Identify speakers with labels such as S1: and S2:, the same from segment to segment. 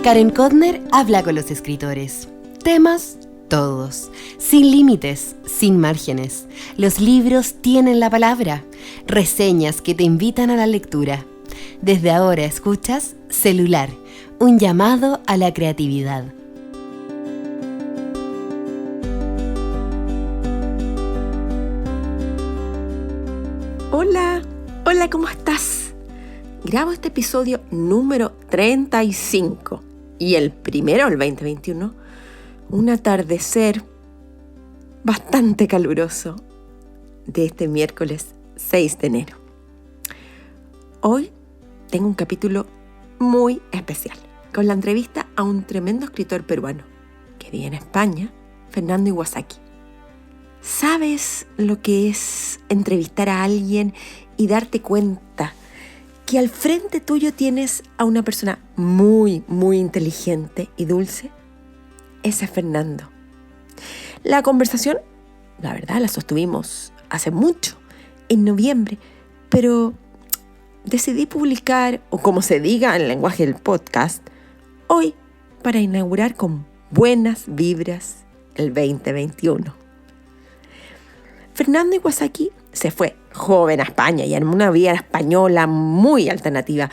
S1: Karen Kotner habla con los escritores. Temas, todos. Sin límites, sin márgenes. Los libros tienen la palabra. Reseñas que te invitan a la lectura. Desde ahora escuchas Celular, un llamado a la creatividad.
S2: Hola, ¿cómo estás? Grabo este episodio número 35 y el primero del 2021, un atardecer bastante caluroso de este miércoles 6 de enero. Hoy tengo un capítulo muy especial, con la entrevista a un tremendo escritor peruano que vive en España, Fernando Iwasaki. ¿Sabes lo que es entrevistar a alguien y darte cuenta que al frente tuyo tienes a una persona muy, muy inteligente y dulce? Ese es Fernando. La conversación, la verdad, la sostuvimos hace mucho, en noviembre, pero decidí publicar, o como se diga en el lenguaje del podcast, hoy para inaugurar con buenas vibras el 2021. Fernando Iwasaki se fue joven a España y en una vida española muy alternativa,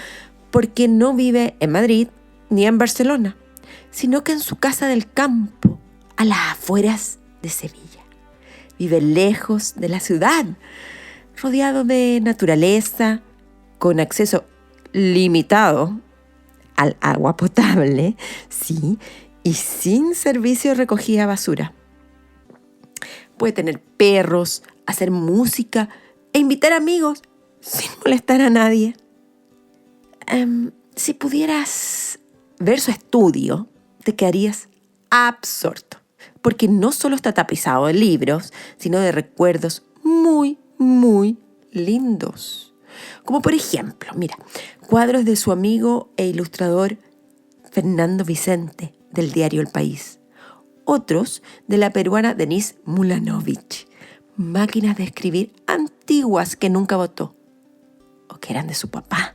S2: porque no vive en Madrid ni en Barcelona, sino que en su casa del campo, a las afueras de Sevilla. Vive lejos de la ciudad, rodeado de naturaleza, con acceso limitado al agua potable, sí, y sin servicio de recogida de basura. Puede tener perros, hacer música e invitar amigos sin molestar a nadie. Si pudieras ver su estudio, te quedarías absorto, porque no solo está tapizado de libros, sino de recuerdos muy, muy lindos. Como por ejemplo, mira, cuadros de su amigo e ilustrador Fernando Vicente, del diario El País. Otros de la peruana Denise Mulanovich, máquinas de escribir antiguas que nunca botó o que eran de su papá.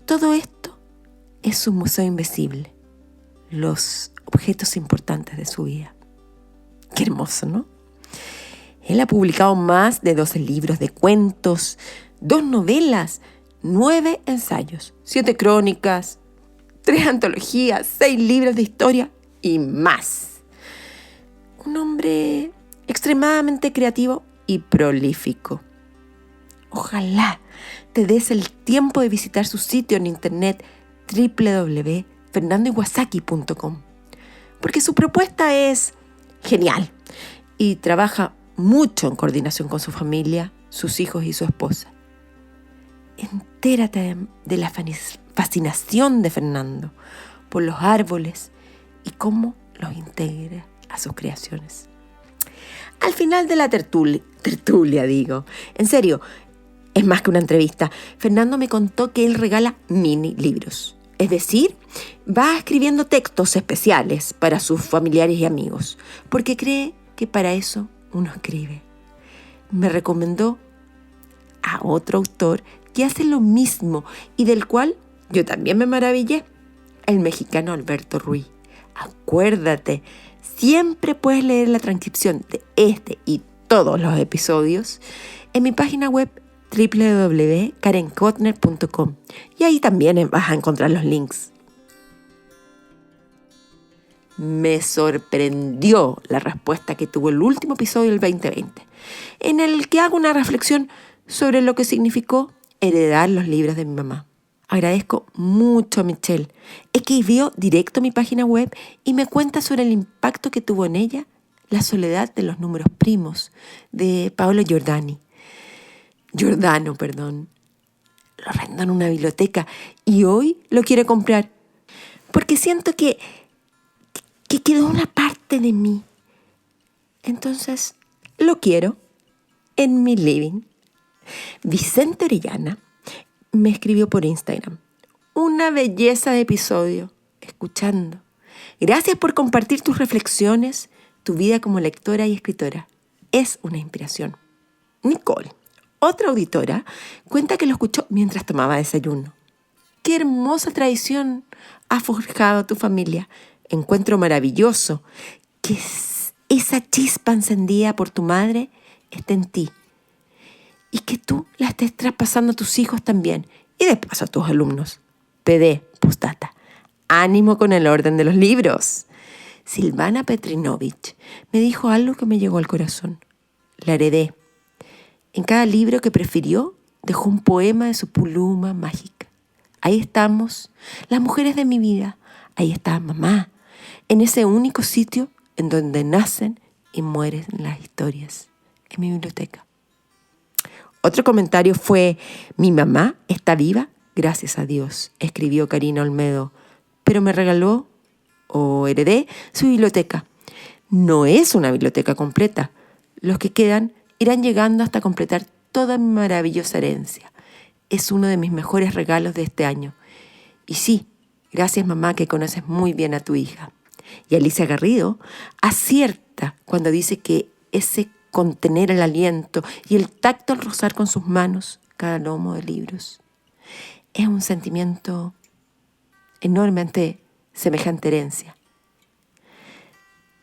S2: Todo esto es su museo invisible, los objetos importantes de su vida. Qué hermoso, ¿no? Él ha publicado más de 12 libros de cuentos, 2 novelas, 9 ensayos, 7 crónicas, 3 antologías, 6 libros de historia y más. Un hombre extremadamente creativo y prolífico. Ojalá te des el tiempo de visitar su sitio en internet www.fernandoiwasaki.com, porque su propuesta es genial y trabaja mucho en coordinación con su familia, sus hijos y su esposa. Entérate de la fascinación de Fernando por los árboles y cómo los integra a sus creaciones. Al final de la tertulia, en serio, es más que una entrevista, Fernando me contó que él regala mini libros. Es decir, va escribiendo textos especiales para sus familiares y amigos, porque cree que para eso uno escribe. Me recomendó a otro autor que hace lo mismo y del cual yo también me maravillé, el mexicano Alberto Ruiz. Acuérdate, siempre puedes leer la transcripción de este y todos los episodios en mi página web www.karenkotner.com y ahí también vas a encontrar los links. Me sorprendió la respuesta que tuvo el último episodio del 2020, en el que hago una reflexión sobre lo que significó heredar los libros de mi mamá. Agradezco mucho a Michelle. Escribió directo a mi página web y me cuenta sobre el impacto que tuvo en ella La soledad de los números primos, de Paolo Giordano. Lo arrendó en una biblioteca y hoy lo quiere comprar, porque siento que quedó una parte de mí. Entonces, lo quiero en mi living. Vicente Orellana me escribió por Instagram. Una belleza de episodio, escuchando. Gracias por compartir tus reflexiones, tu vida como lectora y escritora. Es una inspiración. Nicole, otra auditora, cuenta que lo escuchó mientras tomaba desayuno. Qué hermosa tradición ha forjado tu familia. Encuentro maravilloso que esa chispa encendida por tu madre esté en ti y que tú la estés traspasando a tus hijos también y de paso a tus alumnos. PD, postdata. Ánimo con el orden de los libros. Silvana Petrinovich me dijo algo que me llegó al corazón. La heredé. En cada libro que prefirió, dejó un poema de su pluma mágica. Ahí estamos, las mujeres de mi vida. Ahí está mamá, en ese único sitio en donde nacen y mueren las historias, en mi biblioteca. Otro comentario fue: mi mamá está viva, gracias a Dios, escribió Karina Olmedo, pero me regaló o heredé su biblioteca. No es una biblioteca completa. Los que quedan irán llegando hasta completar toda mi maravillosa herencia. Es uno de mis mejores regalos de este año. Y sí, gracias mamá, que conoces muy bien a tu hija. Y Alicia Garrido acierta cuando dice que ese contener el aliento y el tacto al rozar con sus manos cada lomo de libros es un sentimiento enormemente semejante herencia.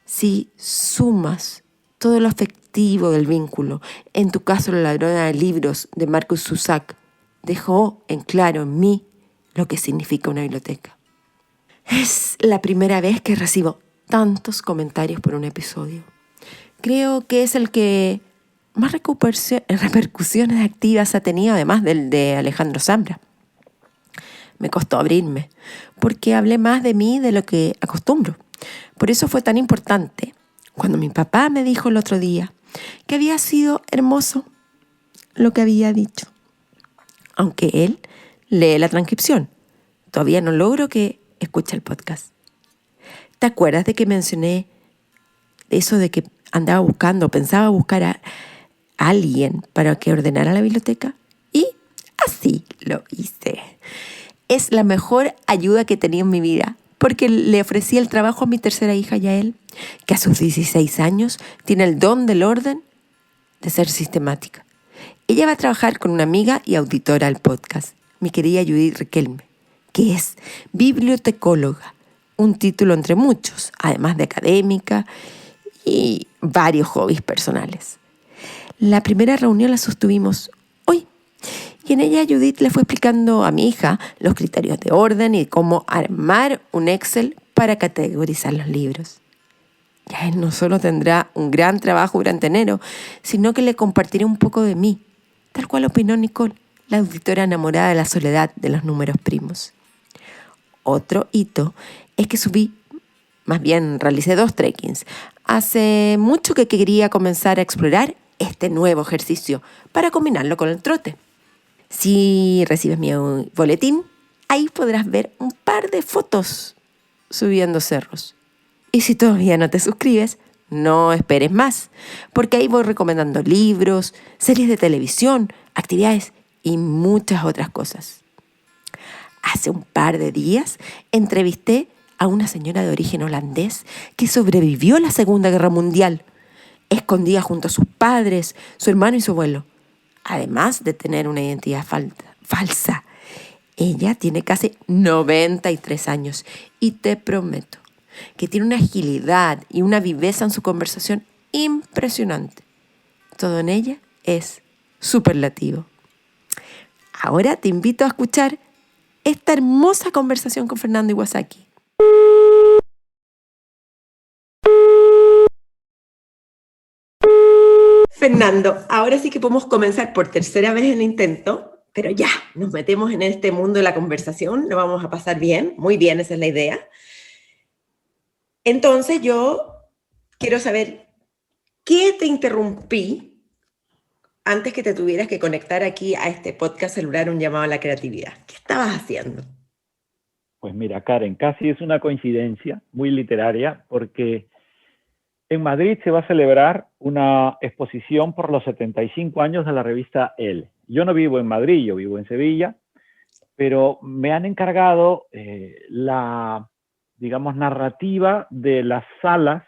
S2: Si sumas todo lo afectivo del vínculo, en tu caso La ladrona de libros de Marcus Zusak, dejó en claro en mí lo que significa una biblioteca. Es la primera vez que recibo tantos comentarios por un episodio. Creo que es el que más repercusiones activas ha tenido, además del de Alejandro Zambra. Me costó abrirme, porque hablé más de mí de lo que acostumbro. Por eso fue tan importante cuando mi papá me dijo el otro día que había sido hermoso lo que había dicho. Aunque él lee la transcripción, todavía no logro que escuche el podcast. ¿Te acuerdas de que mencioné eso de que pensaba buscar a alguien para que ordenara la biblioteca? Y así lo hice. Es la mejor ayuda que he tenido en mi vida, porque le ofrecí el trabajo a mi tercera hija, Yael, que a sus 16 años tiene el don del orden de ser sistemática. Ella va a trabajar con una amiga y auditora al podcast, mi querida Judith Riquelme, que es bibliotecóloga, un título entre muchos, además de académica y varios hobbies personales. La primera reunión la sostuvimos hoy y en ella Judith le fue explicando a mi hija los criterios de orden y cómo armar un Excel para categorizar los libros. Ya él no solo tendrá un gran trabajo durante enero, sino que le compartiré un poco de mí, tal cual opinó Nicole, la auditora enamorada de la soledad de los números primos. Otro hito es que realicé 2 trekkings. Hace mucho que quería comenzar a explorar este nuevo ejercicio para combinarlo con el trote. Si recibes mi boletín, ahí podrás ver un par de fotos subiendo cerros. Y si todavía no te suscribes, no esperes más, porque ahí voy recomendando libros, series de televisión, actividades y muchas otras cosas. Hace un par de días entrevisté a una señora de origen holandés que sobrevivió a la Segunda Guerra Mundial, escondida junto a sus padres, su hermano y su abuelo, además de tener una identidad falsa. Ella tiene casi 93 años y te prometo que tiene una agilidad y una viveza en su conversación impresionante. Todo en ella es superlativo. Ahora te invito a escuchar esta hermosa conversación con Fernando Iwasaki. Fernando, ahora sí que podemos comenzar por tercera vez el intento, pero ya, nos metemos en este mundo de la conversación, lo vamos a pasar bien, muy bien, esa es la idea. Entonces yo quiero saber, ¿qué te interrumpí antes que te tuvieras que conectar aquí a este podcast celular, un llamado a la creatividad? ¿Qué estabas haciendo?
S3: Pues mira, Karen, casi es una coincidencia muy literaria, porque en Madrid se va a celebrar una exposición por los 75 años de la revista Elle. Yo no vivo en Madrid, yo vivo en Sevilla, pero me han encargado la, digamos, narrativa de las salas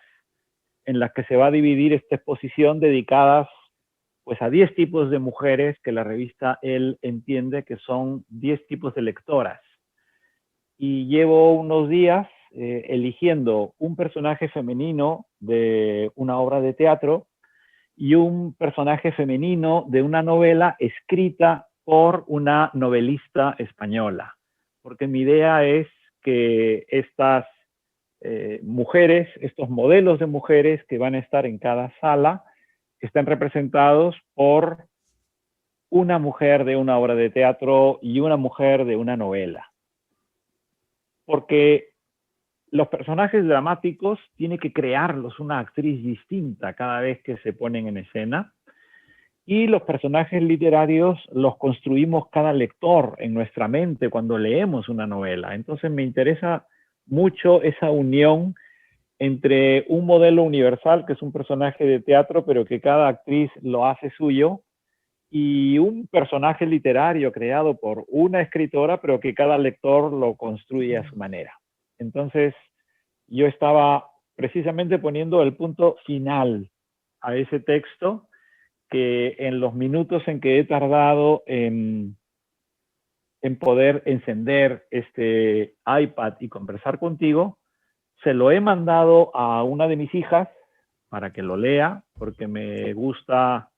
S3: en las que se va a dividir esta exposición, dedicadas pues a 10 tipos de mujeres que la revista Elle entiende que son 10 tipos de lectoras. y llevo unos días eligiendo un personaje femenino de una obra de teatro y un personaje femenino de una novela escrita por una novelista española. Porque mi idea es que estas mujeres, estos modelos de mujeres que van a estar en cada sala, estén representados por una mujer de una obra de teatro y una mujer de una novela. Porque los personajes dramáticos tiene que crearlos una actriz distinta cada vez que se ponen en escena, y los personajes literarios los construimos cada lector en nuestra mente cuando leemos una novela. Entonces me interesa mucho esa unión entre un modelo universal, que es un personaje de teatro, pero que cada actriz lo hace suyo, y un personaje literario creado por una escritora, pero que cada lector lo construye a su manera. Entonces, yo estaba precisamente poniendo el punto final a ese texto, que en los minutos en que he tardado en poder encender este iPad y conversar contigo, se lo he mandado a una de mis hijas para que lo lea, porque me gusta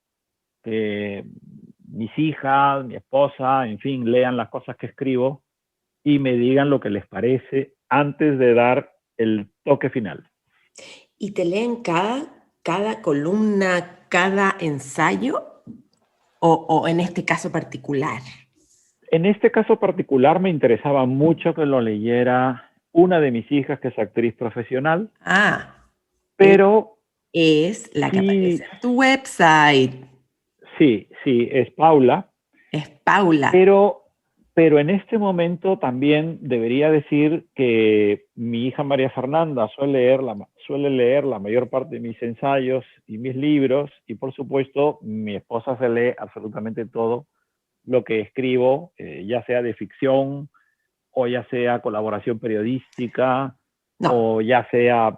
S3: que mis hijas, mi esposa, en fin, lean las cosas que escribo y me digan lo que les parece antes de dar el toque final.
S2: ¿Y te leen cada columna, cada ensayo? ¿O en este caso particular?
S3: En este caso particular me interesaba mucho que lo leyera una de mis hijas, que es actriz profesional, pero
S2: es la que aparece en tu website.
S3: Sí, es Paula.
S2: Es Paula.
S3: Pero en este momento también debería decir que mi hija María Fernanda suele leer la mayor parte de mis ensayos y mis libros, y por supuesto mi esposa se lee absolutamente todo lo que escribo, ya sea de ficción o ya sea colaboración periodística, o ya sea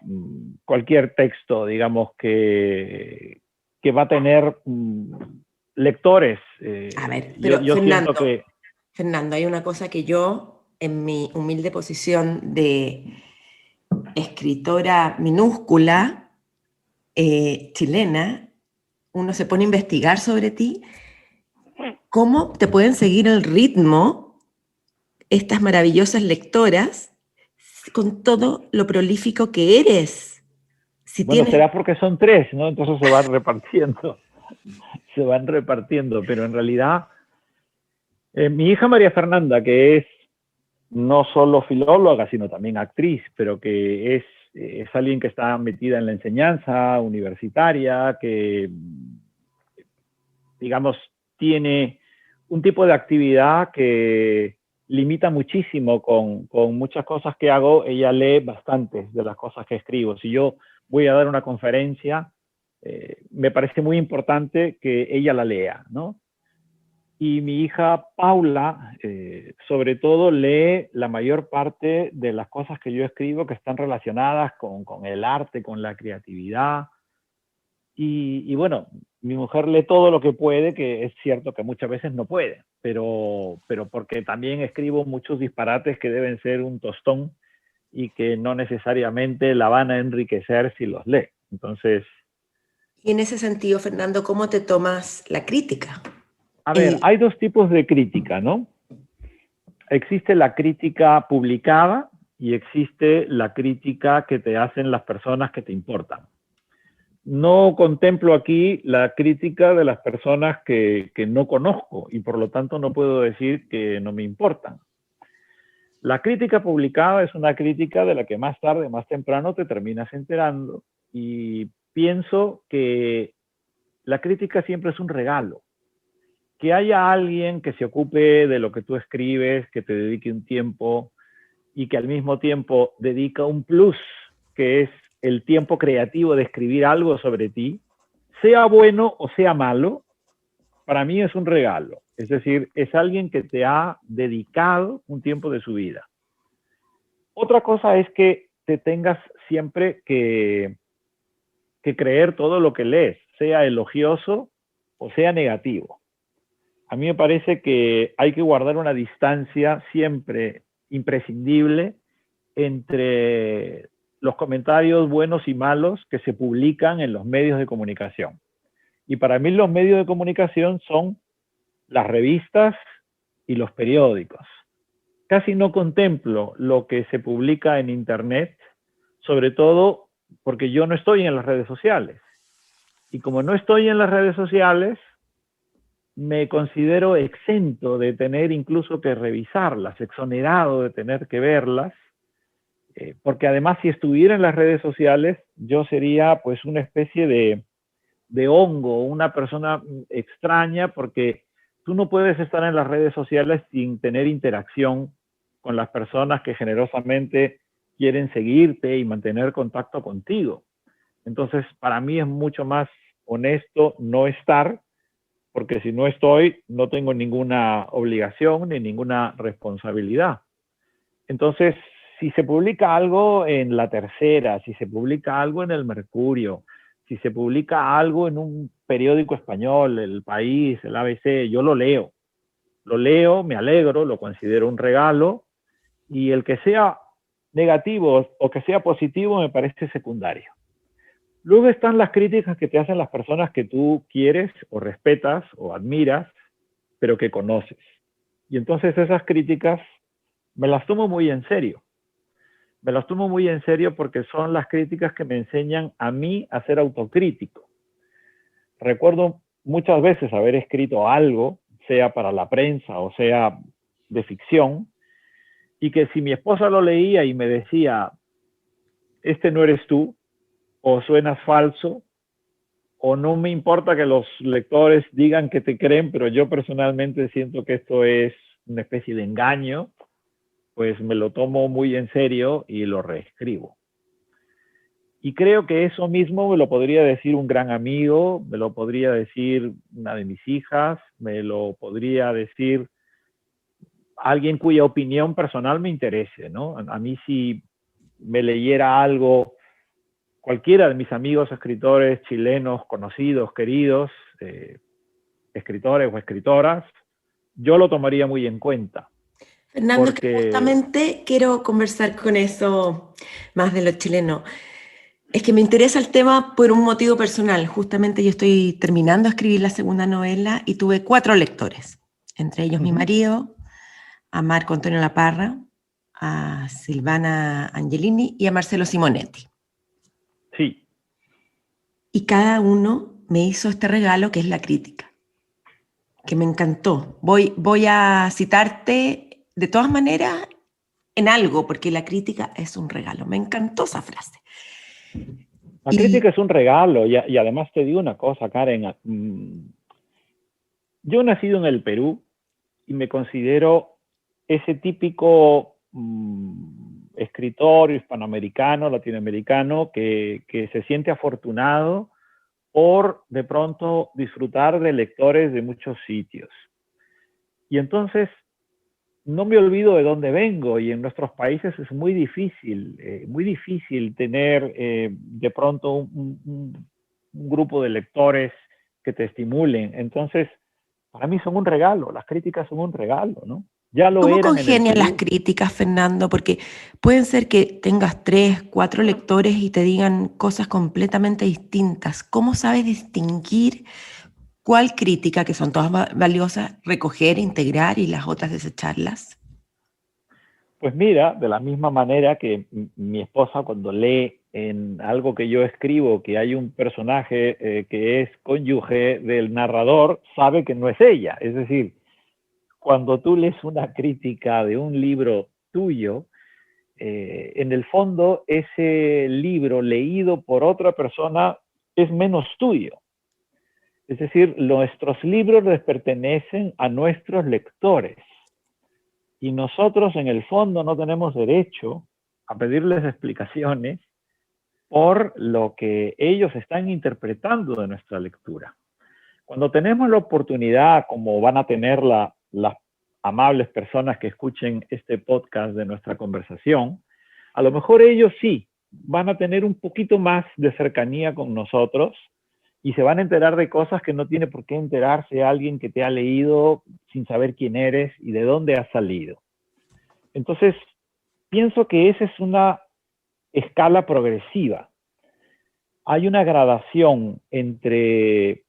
S3: cualquier texto, digamos, que va a tener lectores.
S2: A ver, pero
S3: yo siento que...
S2: Fernando, hay una cosa que yo, en mi humilde posición de escritora minúscula, chilena, uno se pone a investigar sobre ti, cómo te pueden seguir el ritmo estas maravillosas lectoras con todo lo prolífico que eres.
S3: Bueno, será porque son 3, ¿no? Entonces se van repartiendo. Se van repartiendo, pero en realidad mi hija María Fernanda, que es no solo filóloga, sino también actriz, pero que es alguien que está metida en la enseñanza universitaria, que, digamos, tiene un tipo de actividad que limita muchísimo con muchas cosas que hago. Ella lee bastantes de las cosas que escribo. Si yo voy a dar una conferencia, me parece muy importante que ella la lea, ¿no? Y mi hija Paula, sobre todo, lee la mayor parte de las cosas que yo escribo que están relacionadas con el arte, con la creatividad. Y bueno, mi mujer lee todo lo que puede, que es cierto que muchas veces no puede, pero porque también escribo muchos disparates que deben ser un tostón y que no necesariamente la van a enriquecer si los lee. Entonces...
S2: Y en ese sentido, Fernando, ¿cómo te tomas la crítica?
S3: A ver, hay 2 tipos de crítica, ¿no? Existe la crítica publicada y existe la crítica que te hacen las personas que te importan. No contemplo aquí la crítica de las personas que no conozco y por lo tanto no puedo decir que no me importan. La crítica publicada es una crítica de la que más tarde, más temprano te terminas enterando, y pienso que la crítica siempre es un regalo. Que haya alguien que se ocupe de lo que tú escribes, que te dedique un tiempo y que al mismo tiempo dedica un plus, que es el tiempo creativo de escribir algo sobre ti, sea bueno o sea malo, para mí es un regalo. Es decir, es alguien que te ha dedicado un tiempo de su vida. Otra cosa es que te tengas siempre que creer todo lo que lees, sea elogioso o sea negativo. A mí me parece que hay que guardar una distancia siempre imprescindible entre los comentarios buenos y malos que se publican en los medios de comunicación. Y para mí los medios de comunicación son las revistas y los periódicos. Casi no contemplo lo que se publica en Internet, sobre todo porque yo no estoy en las redes sociales. Y como no estoy en las redes sociales, me considero exento de tener incluso que revisarlas, exonerado de tener que verlas, porque además si estuviera en las redes sociales, yo sería pues una especie de hongo, una persona extraña, porque tú no puedes estar en las redes sociales sin tener interacción con las personas que generosamente quieren seguirte y mantener contacto contigo. Entonces, para mí es mucho más honesto no estar, porque si no estoy, no tengo ninguna obligación ni ninguna responsabilidad. Entonces, si se publica algo en La Tercera, si se publica algo en El Mercurio, si se publica algo en un periódico español, El País, el ABC, yo lo leo, me alegro, lo considero un regalo, y el que sea negativo o que sea positivo me parece secundario. Luego están las críticas que te hacen las personas que tú quieres o respetas o admiras, pero que conoces. Y entonces esas críticas me las tomo muy en serio. Me las tomo muy en serio porque son las críticas que me enseñan a mí a ser autocrítico. Recuerdo muchas veces haber escrito algo, sea para la prensa o sea de ficción, y que si mi esposa lo leía y me decía, este no eres tú, o suenas falso, o no me importa que los lectores digan que te creen, pero yo personalmente siento que esto es una especie de engaño, pues me lo tomo muy en serio y lo reescribo. Y creo que eso mismo me lo podría decir un gran amigo, me lo podría decir una de mis hijas, me lo podría decir alguien cuya opinión personal me interese, ¿no? A mí si me leyera algo cualquiera de mis amigos escritores chilenos, conocidos, queridos, escritores o escritoras, yo lo tomaría muy en cuenta.
S2: Fernando, porque que justamente quiero conversar con eso más de los chilenos. Es que me interesa el tema por un motivo personal. Justamente yo estoy terminando de escribir la segunda novela y tuve 4 lectores, entre ellos mi marido, a Marco Antonio Laparra, a Silvana Angelini y a Marcelo Simonetti.
S3: Sí.
S2: Y cada uno me hizo este regalo que es la crítica, que me encantó. Voy a citarte de todas maneras en algo, porque la crítica es un regalo. Me encantó esa frase.
S3: La crítica es un regalo y además te digo una cosa, Karen. Yo he nacido en el Perú y me considero ese típico escritor hispanoamericano, latinoamericano, que se siente afortunado por de pronto disfrutar de lectores de muchos sitios. Y entonces no me olvido de dónde vengo, y en nuestros países es muy difícil tener de pronto un grupo de lectores que te estimulen. Entonces, para mí son un regalo, las críticas son un regalo, ¿no? Ya lo
S2: ¿Cómo
S3: eran
S2: congenian las críticas, Fernando? Porque pueden ser que tengas 3, 4 lectores y te digan cosas completamente distintas. ¿Cómo sabes distinguir cuál crítica, que son todas valiosas, recoger, integrar y las otras desecharlas?
S3: Pues mira, de la misma manera que mi esposa cuando lee en algo que yo escribo que hay un personaje que es cónyuge del narrador, sabe que no es ella. Es decir, cuando tú lees una crítica de un libro tuyo, en el fondo ese libro leído por otra persona es menos tuyo. Es decir, nuestros libros les pertenecen a nuestros lectores. Y nosotros en el fondo no tenemos derecho a pedirles explicaciones por lo que ellos están interpretando de nuestra lectura. Cuando tenemos la oportunidad, como van a tener las amables personas que escuchen este podcast de nuestra conversación, a lo mejor ellos sí van a tener un poquito más de cercanía con nosotros y se van a enterar de cosas que no tiene por qué enterarse alguien que te ha leído sin saber quién eres y de dónde has salido. Entonces, pienso que esa es una escala progresiva. Hay una gradación entre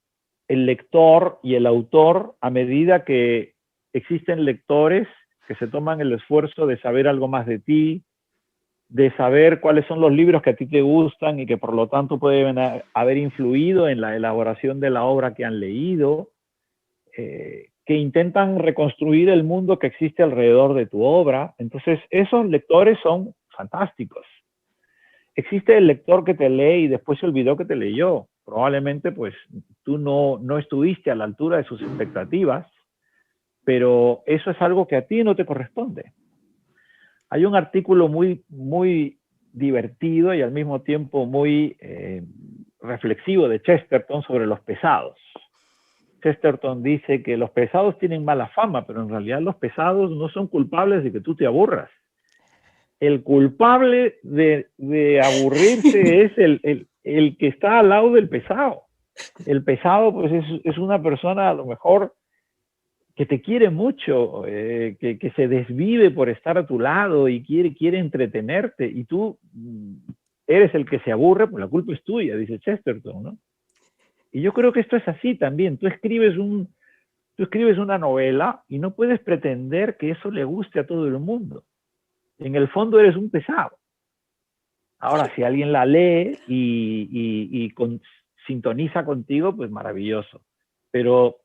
S3: el lector y el autor a medida que existen lectores que se toman el esfuerzo de saber algo más de ti, de saber cuáles son los libros que a ti te gustan y que por lo tanto pueden haber influido en la elaboración de la obra que han leído, que intentan reconstruir el mundo que existe alrededor de tu obra. Entonces, esos lectores son fantásticos. Existe el lector que te lee y después se olvidó que te leyó. Probablemente, pues, tú no estuviste a la altura de sus expectativas, pero eso es algo que a ti no te corresponde. Hay un artículo muy divertido y al mismo tiempo muy reflexivo de Chesterton sobre los pesados. Chesterton dice que los pesados tienen mala fama, pero en realidad los pesados no son culpables de que tú te aburras. El culpable de aburrirse es el que está al lado del pesado. El pesado, pues, es una persona a lo mejor que te quiere mucho, que se desvive por estar a tu lado y quiere entretenerte, y tú eres el que se aburre, pues la culpa es tuya, dice Chesterton, ¿no? Y yo creo que esto es así también. Tú escribes una novela y no puedes pretender que eso le guste a todo el mundo. En el fondo eres un pesado. Ahora, si alguien la lee y sintoniza contigo, pues maravilloso. Pero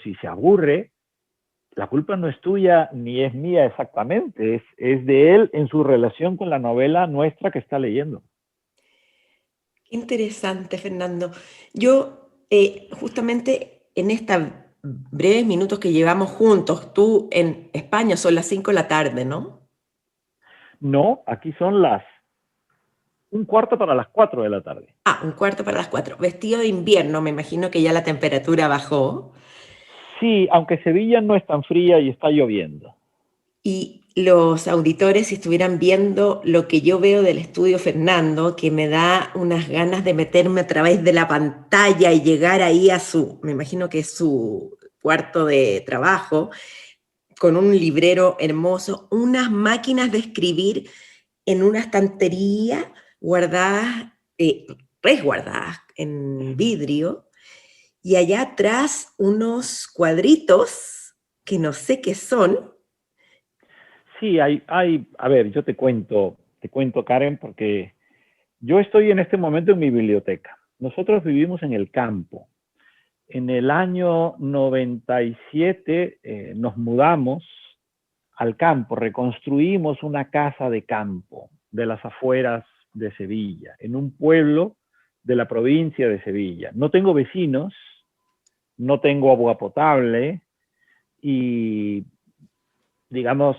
S3: si se aburre, la culpa no es tuya ni es mía exactamente, es de él en su relación con la novela nuestra que está leyendo.
S2: Qué interesante, Fernando. Yo, justamente en estos breves minutos que llevamos juntos, tú en España son las 5 de la tarde, ¿no?
S3: No, aquí son un cuarto para las 4 de la tarde.
S2: Ah, un cuarto para las 4. Vestido de invierno, me imagino que ya la temperatura bajó.
S3: Sí, aunque Sevilla no es tan fría y está lloviendo.
S2: Y los auditores, si estuvieran viendo lo que yo veo del estudio Fernando, que me da unas ganas de meterme a través de la pantalla y llegar ahí a me imagino que es su cuarto de trabajo, con un librero hermoso, unas máquinas de escribir en una estantería guardadas, resguardadas en vidrio, y allá atrás unos cuadritos que no sé qué son.
S3: Sí, a ver, yo te cuento, Karen, porque yo estoy en este momento en mi biblioteca. Nosotros vivimos en el campo. En el año 97 nos mudamos al campo, reconstruimos una casa de campo de las afueras de Sevilla, en un pueblo de la provincia de Sevilla. No tengo vecinos, no tengo agua potable y, digamos,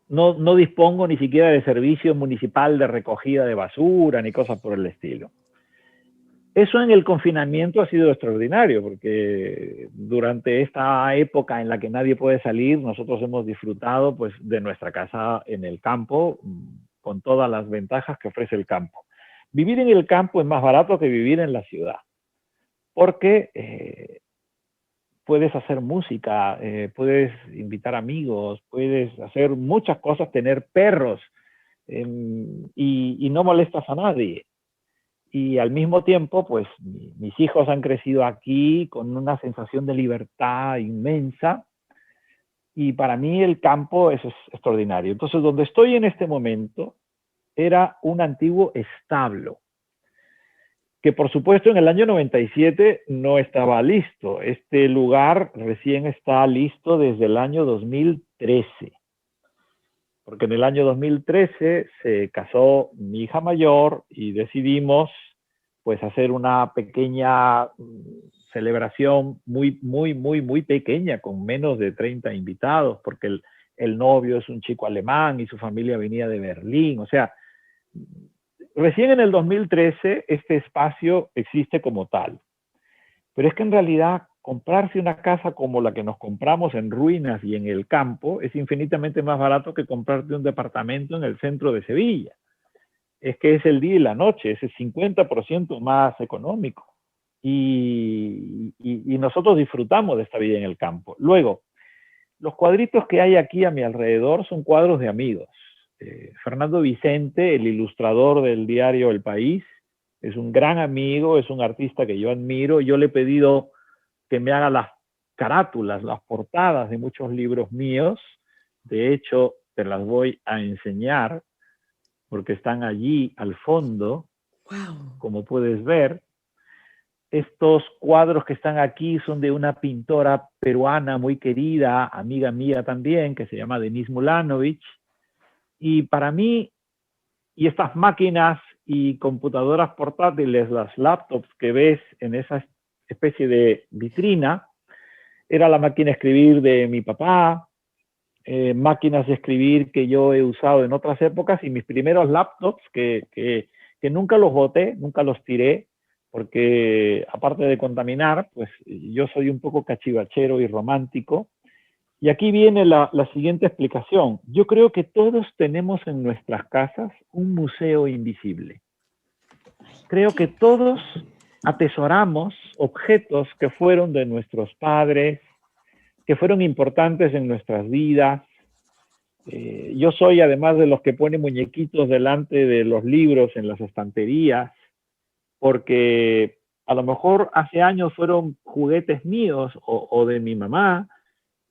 S3: no dispongo ni siquiera de servicio municipal de recogida de basura ni cosas por el estilo. Eso en el confinamiento ha sido extraordinario, porque durante esta época en la que nadie puede salir, nosotros hemos disfrutado, pues, de nuestra casa en el campo, con todas las ventajas que ofrece el campo. Vivir en el campo es más barato que vivir en la ciudad, porque puedes hacer música, puedes invitar amigos, puedes hacer muchas cosas, tener perros, y no molestas a nadie. Y al mismo tiempo, pues, mis hijos han crecido aquí con una sensación de libertad inmensa, y para mí el campo es extraordinario. Entonces, donde estoy en este momento era un antiguo establo, que por supuesto en el año 97 no estaba listo. Este lugar recién está listo desde el año 2013. Porque en el año 2013 se casó mi hija mayor y decidimos, pues, hacer una pequeña celebración muy pequeña, con menos de 30 invitados, porque el novio es un chico alemán y su familia venía de Berlín. O sea, recién en el 2013 este espacio existe como tal. Pero es que en realidad comprarse una casa como la que nos compramos en ruinas y en el campo es infinitamente más barato que comprarte un departamento en el centro de Sevilla. Es que es el día y la noche, es el 50% más económico. Y nosotros disfrutamos de esta vida en el campo. Luego, Los cuadritos que hay aquí a mi alrededor son cuadros de amigos. Fernando Vicente, el ilustrador del diario El País, es un gran amigo, es un artista que yo admiro. Yo le he pedido que me haga las carátulas, las portadas de muchos libros míos. De hecho, te las voy a enseñar porque están allí al fondo,
S2: Wow.
S3: como puedes ver. Estos cuadros que están aquí son de una pintora peruana muy querida, amiga mía también, que se llama Denise Mulanovich. Y para mí, y estas máquinas y computadoras portátiles, las laptops que ves en esa especie de vitrina, era la máquina de escribir de mi papá, máquinas de escribir que yo he usado en otras épocas y mis primeros laptops que nunca los boté, nunca los tiré, porque aparte de contaminar, pues yo soy un poco cachivachero y romántico. Y aquí viene la siguiente explicación. Yo creo que todos tenemos en nuestras casas un museo invisible. Creo que todos atesoramos objetos que fueron de nuestros padres, que fueron importantes en nuestras vidas. Yo soy además de los que pone muñequitos delante de los libros en las estanterías, porque a lo mejor hace años fueron juguetes míos o de mi mamá,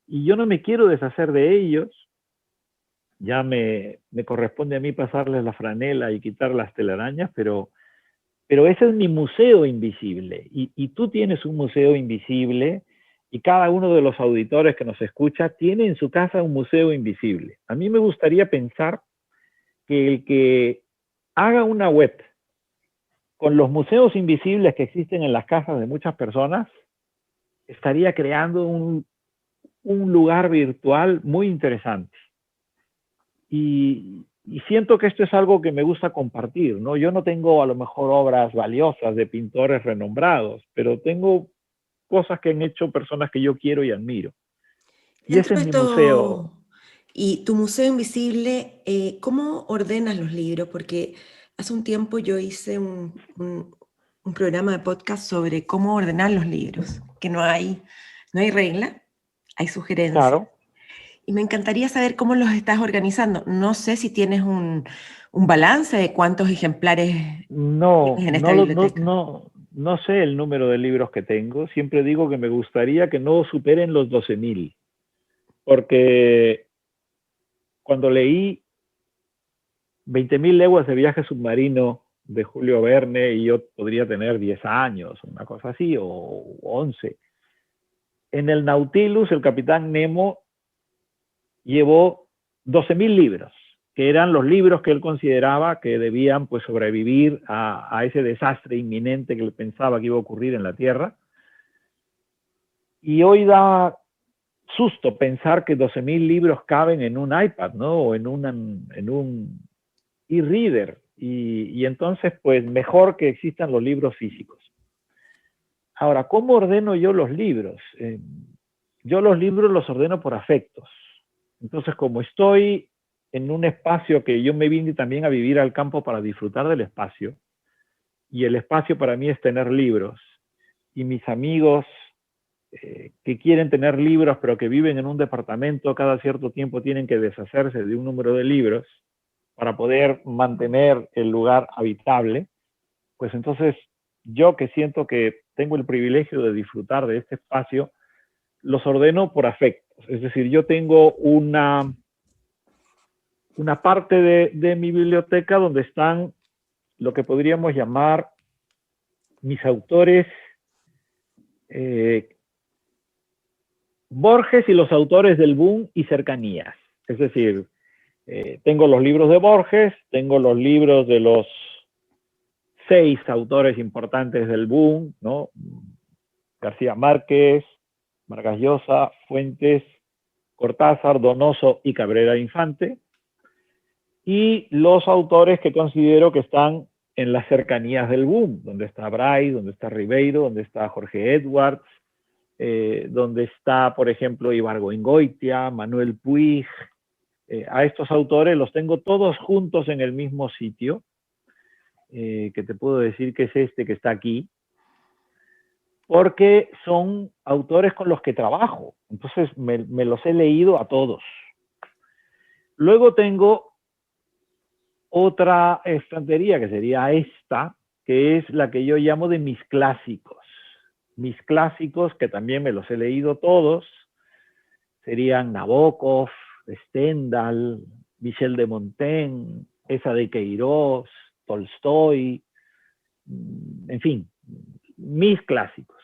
S3: y yo no me quiero deshacer de ellos. Ya me corresponde a mí pasarles la franela y quitar las telarañas, pero ese es mi museo invisible. Y tú tienes un museo invisible y cada uno de los auditores que nos escucha tiene en su casa un museo invisible. A mí me gustaría pensar que el que haga una web con los museos invisibles que existen en las casas de muchas personas, estaría creando un lugar virtual muy interesante. Y siento que esto es algo que me gusta compartir, ¿no? Yo no tengo a lo mejor obras valiosas de pintores renombrados, pero tengo cosas que han hecho personas que yo quiero y admiro. Y
S2: Dentro
S3: ese
S2: de
S3: es mi museo.
S2: esto, y tu museo invisible, ¿cómo ordenas los libros? Porque hace un tiempo yo hice un programa de podcast sobre cómo ordenar los libros, que no hay regla, hay sugerencias.
S3: Claro.
S2: Y me encantaría saber cómo los estás organizando. No sé si tienes un balance de cuántos ejemplares
S3: No,
S2: tienes en esta
S3: no,
S2: biblioteca.
S3: no sé el número de libros que tengo. Siempre digo que me gustaría que no superen los 12.000, porque cuando leí 20.000 leguas de viaje submarino de Julio Verne, y yo podría tener 10 años, una cosa así, o 11. En el Nautilus, el capitán Nemo llevó 12.000 libros, que eran los libros que él consideraba que debían pues sobrevivir a ese desastre inminente que él pensaba que iba a ocurrir en la Tierra. Y hoy da susto pensar que 12.000 libros caben en un iPad, ¿no? O en un e-reader. Y entonces, pues mejor que existan los libros físicos. Ahora, ¿cómo ordeno yo los libros? Yo los libros los ordeno por afectos. Entonces, como estoy en un espacio que yo me vine también a vivir al campo para disfrutar del espacio, y el espacio para mí es tener libros, y mis amigos que quieren tener libros pero que viven en un departamento, cada cierto tiempo tienen que deshacerse de un número de libros para poder mantener el lugar habitable, pues entonces yo, que siento que tengo el privilegio de disfrutar de este espacio, los ordeno por afectos. Es decir, yo tengo una parte de mi biblioteca donde están lo que podríamos llamar mis autores, Borges y los autores del boom y cercanías. Es decir, tengo los libros de Borges, tengo los libros de los 6 autores importantes del boom, ¿no? García Márquez, Vargas Llosa, Fuentes, Cortázar, Donoso y Cabrera Infante, y los autores que considero que están en las cercanías del boom, donde está Bray, donde está Ribeiro, donde está Jorge Edwards, donde está, por ejemplo, Ibargüengoitia, Manuel Puig. A estos autores los tengo todos juntos en el mismo sitio, que te puedo decir que es este que está aquí. porque son autores con los que trabajo. Entonces me los he leído a todos. Luego tengo otra estantería, que sería esta, que es la que yo llamo de mis clásicos. Mis clásicos, que también me los he leído todos, serían Nabokov, Stendhal, Michel de Montaigne, Esa de Queiroz, Tolstoy, en fin, mis clásicos.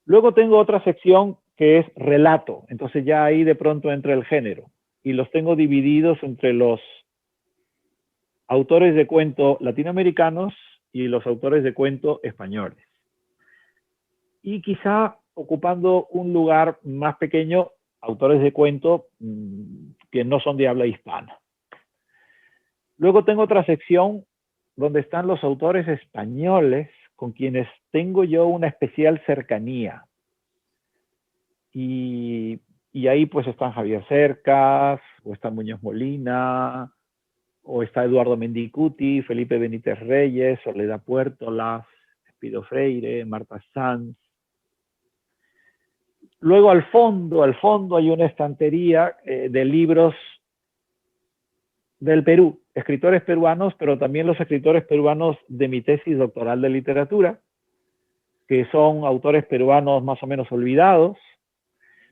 S3: Luego tengo otra sección que es relato, entonces ya ahí de pronto entra el género, y los tengo divididos entre los autores de cuento latinoamericanos y los autores de cuento españoles. Y quizá ocupando un lugar más pequeño, autores de cuento que no son de habla hispana. Luego tengo otra sección donde están los autores españoles con quienes tengo yo una especial cercanía. Y ahí pues están Javier Cercas, o está Muñoz Molina, o está Eduardo Mendicuti, Felipe Benítez Reyes, Soledad Puertolas, Espido Freire, Marta Sanz. Luego al fondo hay una estantería de libros del Perú, escritores peruanos, pero también los escritores peruanos de mi tesis doctoral de literatura, que son autores peruanos más o menos olvidados,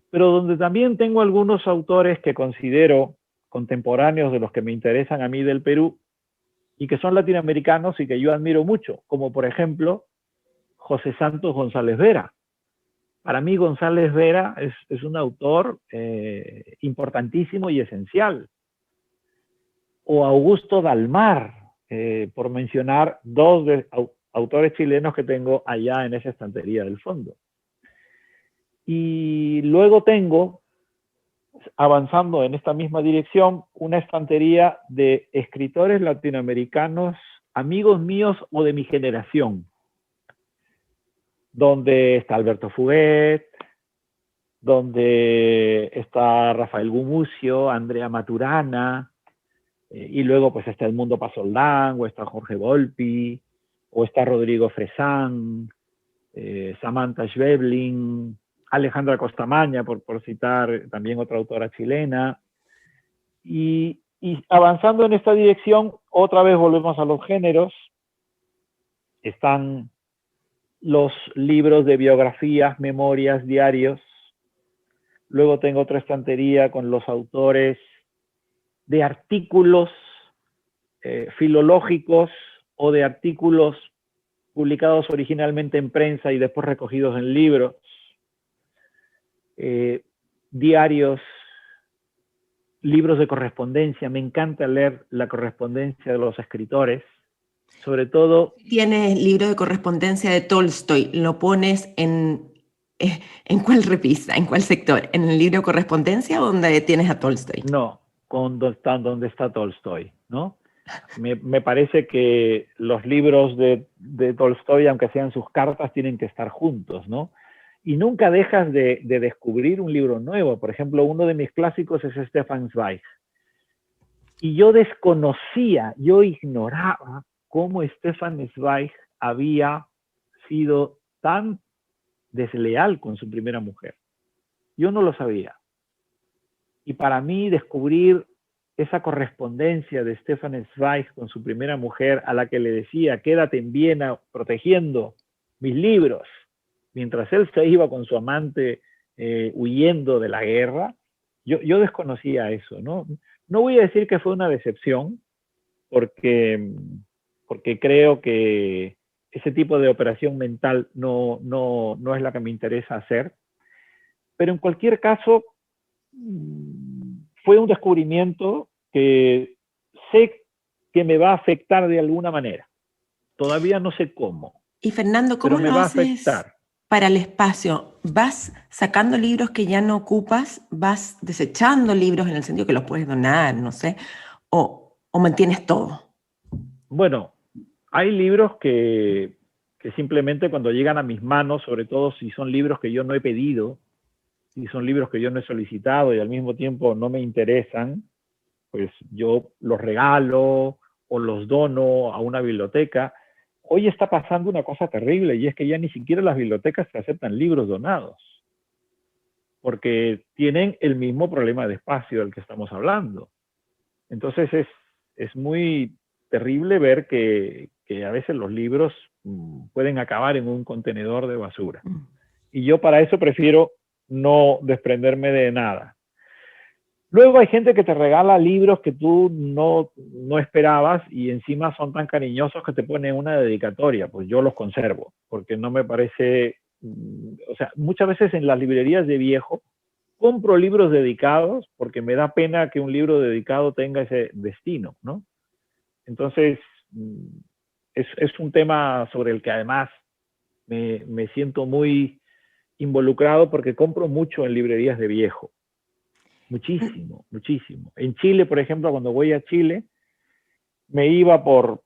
S3: pero donde también tengo algunos autores que considero contemporáneos de los que me interesan a mí del Perú y que son latinoamericanos y que yo admiro mucho, como por ejemplo José Santos González Vera. Para mí González Vera es un autor importantísimo y esencial. O Augusto Dalmar, por mencionar dos autores chilenos que tengo allá en esa estantería del fondo. Y luego tengo, avanzando en esta misma dirección, una estantería de escritores latinoamericanos, amigos míos o de mi generación, donde está Alberto Fuguet, donde está Rafael Gumucio, Andrea Maturana, y luego pues está Edmundo Pasoldán, o está Jorge Volpi, o está Rodrigo Fresán, Samantha Schweblin, Alejandra Costamaña, por citar también otra autora chilena. Y avanzando en esta dirección, otra vez volvemos a los géneros. Están los libros de biografías, memorias, diarios. Luego tengo otra estantería con los autores de artículos filológicos o de artículos publicados originalmente en prensa y después recogidos en libros, diarios, libros de correspondencia. Me encanta leer la correspondencia de los escritores, sobre todo...
S2: Tienes libro de correspondencia de Tolstoy, ¿lo pones en cuál repisa, en cuál sector? ¿En el libro de correspondencia o donde tienes a Tolstoy?
S3: No, donde está Tolstoy, ¿no? Me parece que los libros de Tolstoy, aunque sean sus cartas, tienen que estar juntos, ¿no? Y nunca dejas de descubrir un libro nuevo. Por ejemplo, uno de mis clásicos es Stefan Zweig. Y yo desconocía, yo ignoraba cómo Stefan Zweig había sido tan desleal con su primera mujer. Yo no lo sabía. Y para mí descubrir esa correspondencia de Stefan Zweig con su primera mujer, a la que le decía, quédate en Viena protegiendo mis libros, mientras él se iba con su amante huyendo de la guerra, yo desconocía eso, ¿no? No voy a decir que fue una decepción, porque creo que ese tipo de operación mental no es la que me interesa hacer, pero en cualquier caso fue un descubrimiento que sé que me va a afectar de alguna manera. Todavía no sé cómo.
S2: Y Fernando, ¿cómo lo haces para el espacio? ¿Vas sacando libros que ya no ocupas? ¿Vas desechando libros en el sentido que los puedes donar, no sé? ¿O mantienes todo?
S3: Bueno, hay libros que simplemente cuando llegan a mis manos, sobre todo si son libros que yo no he pedido, si son libros que yo no he solicitado y al mismo tiempo no me interesan, pues yo los regalo o los dono a una biblioteca, hoy está pasando una cosa terrible y es que ya ni siquiera las bibliotecas te aceptan libros donados, porque tienen el mismo problema de espacio del que estamos hablando. Entonces es muy terrible ver que a veces los libros pueden acabar en un contenedor de basura. Y yo para eso prefiero no desprenderme de nada. Luego hay gente que te regala libros que tú no esperabas y encima son tan cariñosos que te ponen una dedicatoria. Pues yo los conservo, porque no me parece... O sea, muchas veces en las librerías de viejo compro libros dedicados porque me da pena que un libro dedicado tenga ese destino, ¿no? Entonces, es un tema sobre el que además me siento muy involucrado porque compro mucho en librerías de viejo. Muchísimo, muchísimo. En Chile, por ejemplo, cuando voy a Chile, me iba por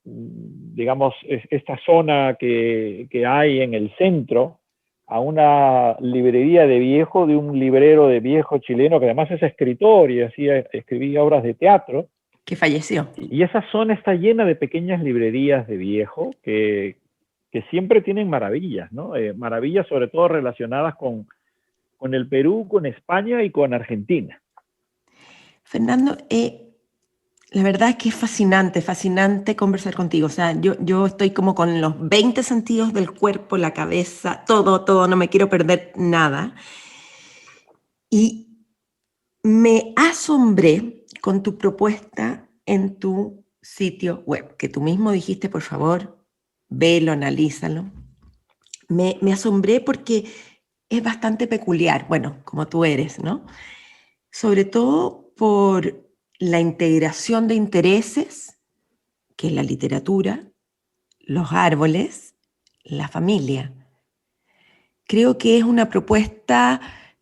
S3: digamos, esta zona que hay en el centro, a una librería de viejo, de un librero de viejo chileno, que además es escritor y escribía obras de teatro.
S2: Que falleció.
S3: Y esa zona está llena de pequeñas librerías de viejo que siempre tienen maravillas, ¿no? Maravillas sobre todo relacionadas con el Perú, con España y con Argentina.
S2: Fernando, la verdad es que es fascinante conversar contigo. O sea, yo estoy como con los 20 sentidos del cuerpo, la cabeza, todo, no me quiero perder nada. Y me asombré con tu propuesta en tu sitio web, que tú mismo dijiste, por favor, velo, analízalo. Me asombré porque es bastante peculiar, bueno, como tú eres, ¿no? Sobre todo por la integración de intereses, que es la literatura, los árboles, la familia. Creo que es una propuesta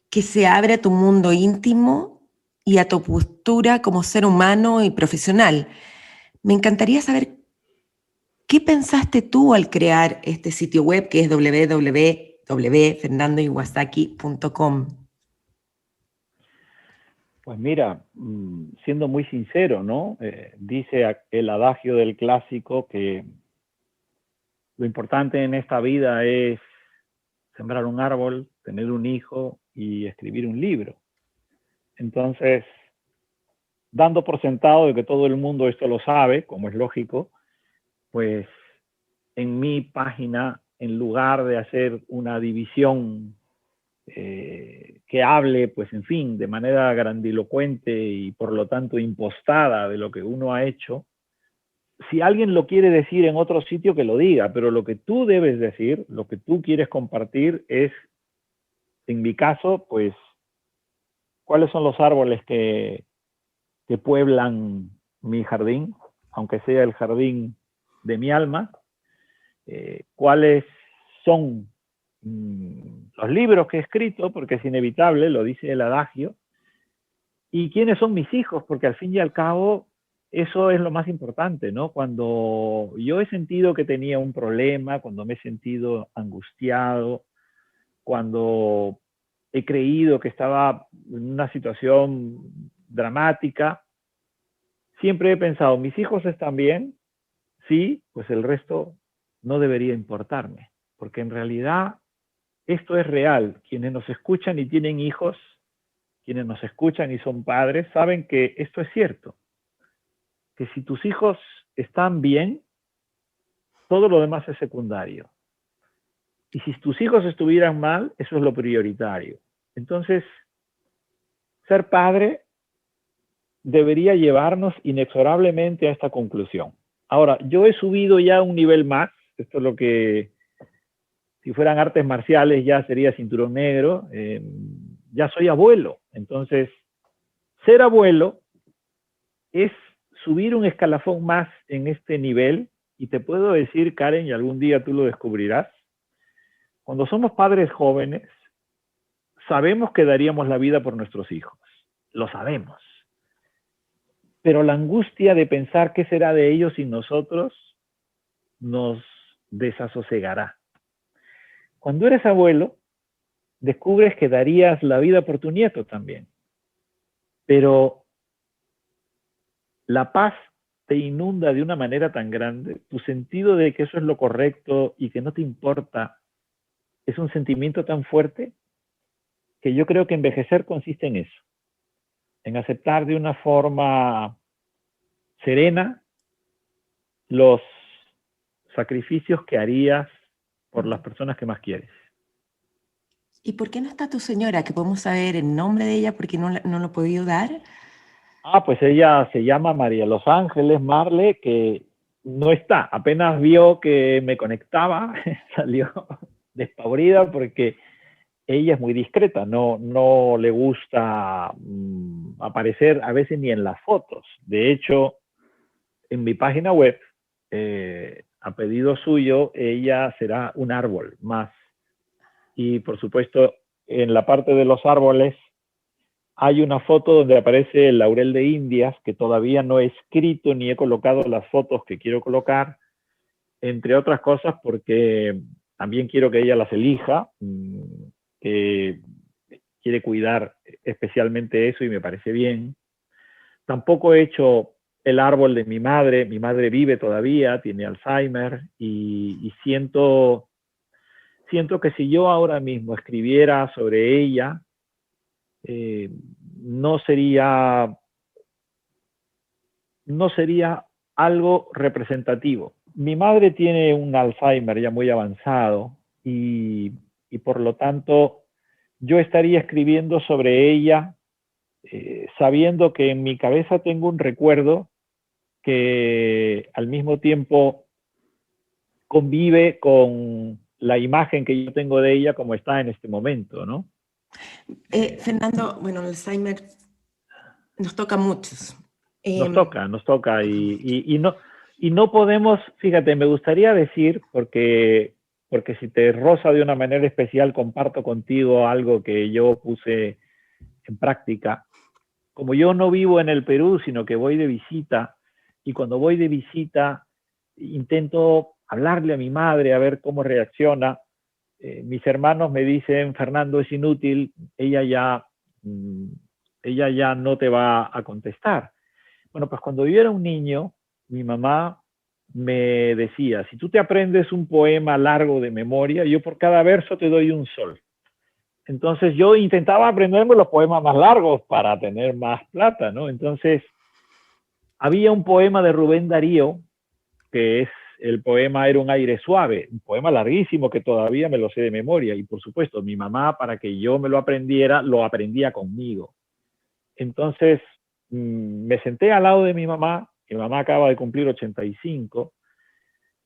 S2: que se abre a tu mundo íntimo y a tu postura como ser humano y profesional. Me encantaría saber qué pensaste tú al crear este sitio web que es www.fernandoiwasaki.com.
S3: Pues mira, siendo muy sincero, ¿no? Dice el adagio del clásico que lo importante en esta vida es sembrar un árbol, tener un hijo y escribir un libro. Entonces, dando por sentado de que todo el mundo esto lo sabe, como es lógico, pues en mi página, en lugar de hacer una división que hable, pues en fin, de manera grandilocuente y por lo tanto impostada de lo que uno ha hecho, si alguien lo quiere decir en otro sitio, que lo diga, pero lo que tú debes decir, lo que tú quieres compartir es, en mi caso, pues, cuáles son los árboles que pueblan mi jardín, aunque sea el jardín de mi alma, cuáles son los libros que he escrito, porque es inevitable, lo dice el adagio, y quiénes son mis hijos, porque al fin y al cabo eso es lo más importante, ¿no? Cuando yo he sentido que tenía un problema, cuando me he sentido angustiado, cuando he creído que estaba en una situación dramática, siempre he pensado, ¿mis hijos están bien? Sí, pues el resto no debería importarme, porque en realidad esto es real. Quienes nos escuchan y tienen hijos, quienes nos escuchan y son padres, saben que esto es cierto. Que si tus hijos están bien, todo lo demás es secundario. Y si tus hijos estuvieran mal, eso es lo prioritario. Entonces, ser padre debería llevarnos inexorablemente a esta conclusión. Ahora, yo he subido ya un nivel más, esto es lo que, si fueran artes marciales ya sería cinturón negro, ya soy abuelo. Entonces, ser abuelo es subir un escalafón más en este nivel, y te puedo decir, Karen, y algún día tú lo descubrirás, cuando somos padres jóvenes, sabemos que daríamos la vida por nuestros hijos, lo sabemos. Pero la angustia de pensar qué será de ellos sin nosotros nos desasosegará. Cuando eres abuelo, descubres que darías la vida por tu nieto también. Pero la paz te inunda de una manera tan grande, tu sentido de que eso es lo correcto y que no te importa, es un sentimiento tan fuerte que yo creo que envejecer consiste en eso, en aceptar de una forma serena los sacrificios que harías por las personas que más quieres.
S2: ¿Y por qué no está tu señora? Que podemos saber el nombre de ella porque no lo he podido dar.
S3: Pues ella se llama María Los Ángeles Marle, que no está. Apenas vio que me conectaba, salió despavorida porque ella es muy discreta, no le gusta aparecer a veces ni en las fotos. De hecho, en mi página web, a pedido suyo, ella será un árbol más. Y por supuesto, en la parte de los árboles hay una foto donde aparece el laurel de Indias, que todavía no he escrito ni he colocado las fotos que quiero colocar, entre otras cosas porque también quiero que ella las elija, que quiere cuidar especialmente eso y me parece bien. Tampoco he hecho el árbol de mi madre vive todavía, tiene Alzheimer y siento que si yo ahora mismo escribiera sobre ella, no sería algo representativo. Mi madre tiene un Alzheimer ya muy avanzado y por lo tanto yo estaría escribiendo sobre ella sabiendo que en mi cabeza tengo un recuerdo que al mismo tiempo convive con la imagen que yo tengo de ella como está en este momento, ¿no?
S2: Fernando, bueno, el Alzheimer nos toca a muchos.
S3: Nos toca y no podemos, fíjate, me gustaría decir, porque si te roza de una manera especial, comparto contigo algo que yo puse en práctica. Como yo no vivo en el Perú, sino que voy de visita, y cuando voy de visita intento hablarle a mi madre a ver cómo reacciona. Mis hermanos me dicen, Fernando, es inútil, ella ya no te va a contestar. Bueno, pues cuando yo era un niño, mi mamá me decía, si tú te aprendes un poema largo de memoria, yo por cada verso te doy un sol. Entonces yo intentaba aprenderme los poemas más largos para tener más plata, ¿no? Entonces había un poema de Rubén Darío, que es el poema Era un aire suave, un poema larguísimo que todavía me lo sé de memoria. Y por supuesto, mi mamá, para que yo me lo aprendiera, lo aprendía conmigo. Entonces me senté al lado de mi mamá acaba de cumplir 85,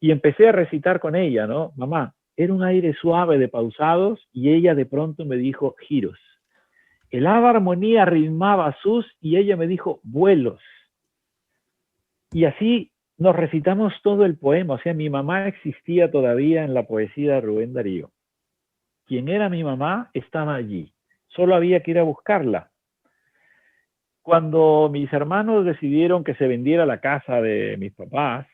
S3: y empecé a recitar con ella, ¿no? Mamá, era un aire suave de pausados, y ella de pronto me dijo giros. El ave armonía ritmaba sus, y ella me dijo vuelos. Y así nos recitamos todo el poema. O sea, mi mamá existía todavía en la poesía de Rubén Darío. Quien era mi mamá estaba allí. Solo había que ir a buscarla. Cuando mis hermanos decidieron que se vendiera la casa de mis papás,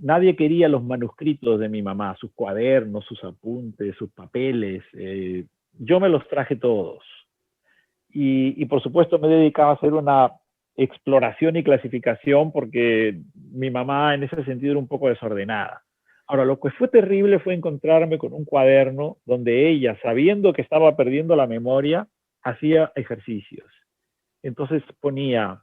S3: nadie quería los manuscritos de mi mamá, sus cuadernos, sus apuntes, sus papeles. Yo me los traje todos. Y por supuesto me dedicaba a hacer una exploración y clasificación porque mi mamá en ese sentido era un poco desordenada. Ahora, lo que fue terrible fue encontrarme con un cuaderno donde ella, sabiendo que estaba perdiendo la memoria, hacía ejercicios. Entonces ponía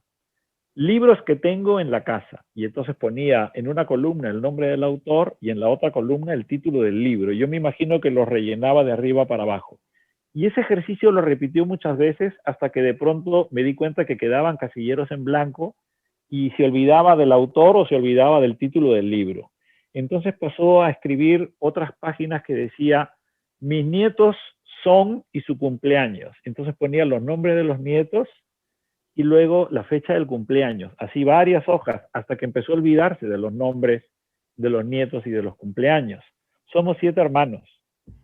S3: libros que tengo en la casa, y entonces ponía en una columna el nombre del autor y en la otra columna el título del libro. Yo me imagino que los rellenaba de arriba para abajo. Y ese ejercicio lo repitió muchas veces hasta que de pronto me di cuenta que quedaban casilleros en blanco y se olvidaba del autor o se olvidaba del título del libro. Entonces pasó a escribir otras páginas que decía, mis nietos son y su cumpleaños. Entonces ponía los nombres de los nietos y luego la fecha del cumpleaños. Así varias hojas hasta que empezó a olvidarse de los nombres de los nietos y de los cumpleaños. Somos 7 hermanos.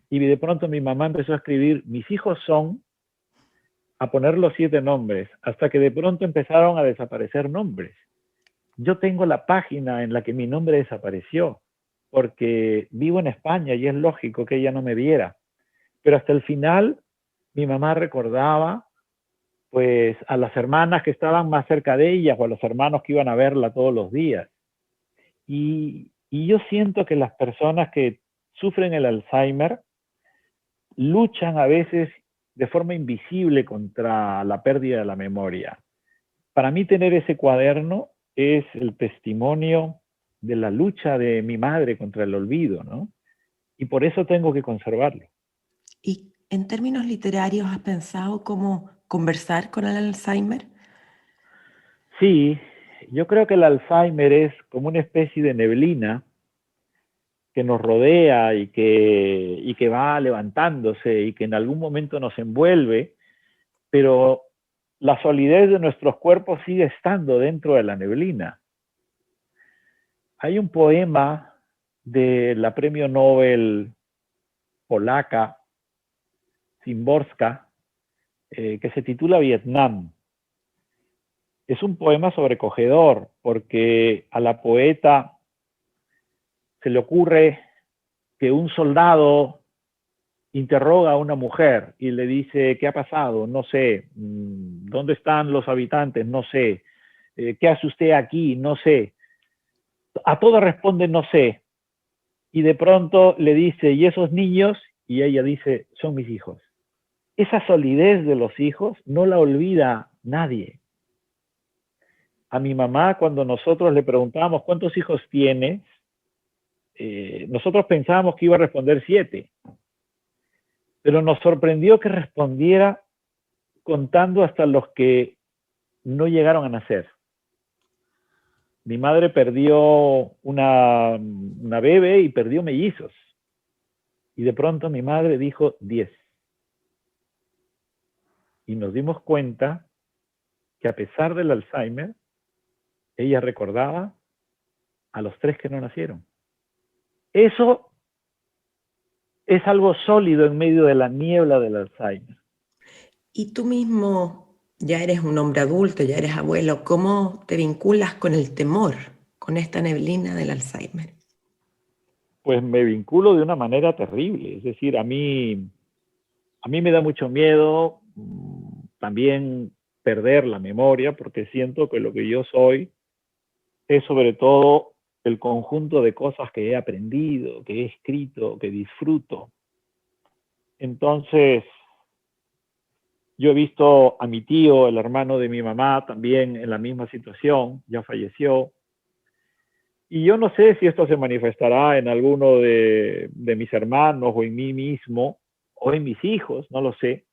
S3: Y de pronto mi mamá empezó a escribir, mis hijos son, a poner los 7 nombres, hasta que de pronto empezaron a desaparecer nombres. Yo tengo la página en la que mi nombre desapareció, porque vivo en España y es lógico que ella no me viera. Pero hasta el final, mi mamá recordaba pues a las hermanas que estaban más cerca de ellas o a los hermanos que iban a verla todos los días. Y yo siento que las personas que sufren el Alzheimer luchan a veces de forma invisible contra la pérdida de la memoria. Para mí tener ese cuaderno es el testimonio de la lucha de mi madre contra el olvido, ¿no? Y por eso tengo que conservarlo.
S2: ¿Y en términos literarios has pensado cómo conversar con el Alzheimer?
S3: Sí, yo creo que el Alzheimer es como una especie de neblina que nos rodea y que va levantándose y que en algún momento nos envuelve, pero la solidez de nuestros cuerpos sigue estando dentro de la neblina. Hay un poema de la premio Nobel polaca, Szymborska, que se titula Vietnam. Es un poema sobrecogedor porque a la poeta se le ocurre que un soldado interroga a una mujer y le dice, ¿qué ha pasado? No sé. ¿Dónde están los habitantes? No sé. ¿Qué hace usted aquí? No sé. A todo responde, no sé. Y de pronto le dice, ¿y esos niños? Y ella dice, son mis hijos. Esa solidez de los hijos no la olvida nadie. A mi mamá, cuando nosotros le preguntábamos, ¿cuántos hijos tienes? Nosotros pensábamos que iba a responder 7. Pero nos sorprendió que respondiera contando hasta los que no llegaron a nacer. Mi madre perdió una bebé y perdió mellizos. Y de pronto mi madre dijo 10. Y nos dimos cuenta que a pesar del Alzheimer, ella recordaba a los 3 que no nacieron. Eso es algo sólido en medio de la niebla del Alzheimer.
S2: Y tú mismo ya eres un hombre adulto, ya eres abuelo, ¿cómo te vinculas con el temor, con esta neblina del Alzheimer?
S3: Pues me vinculo de una manera terrible. Es decir, a mí me da mucho miedo también perder la memoria, porque siento que lo que yo soy es sobre todo el conjunto de cosas que he aprendido, que he escrito, que disfruto. Entonces, yo he visto a mi tío, el hermano de mi mamá, también en la misma situación, ya falleció. Y yo no sé si esto se manifestará en alguno de mis hermanos o en mí mismo o en mis hijos, no lo sé.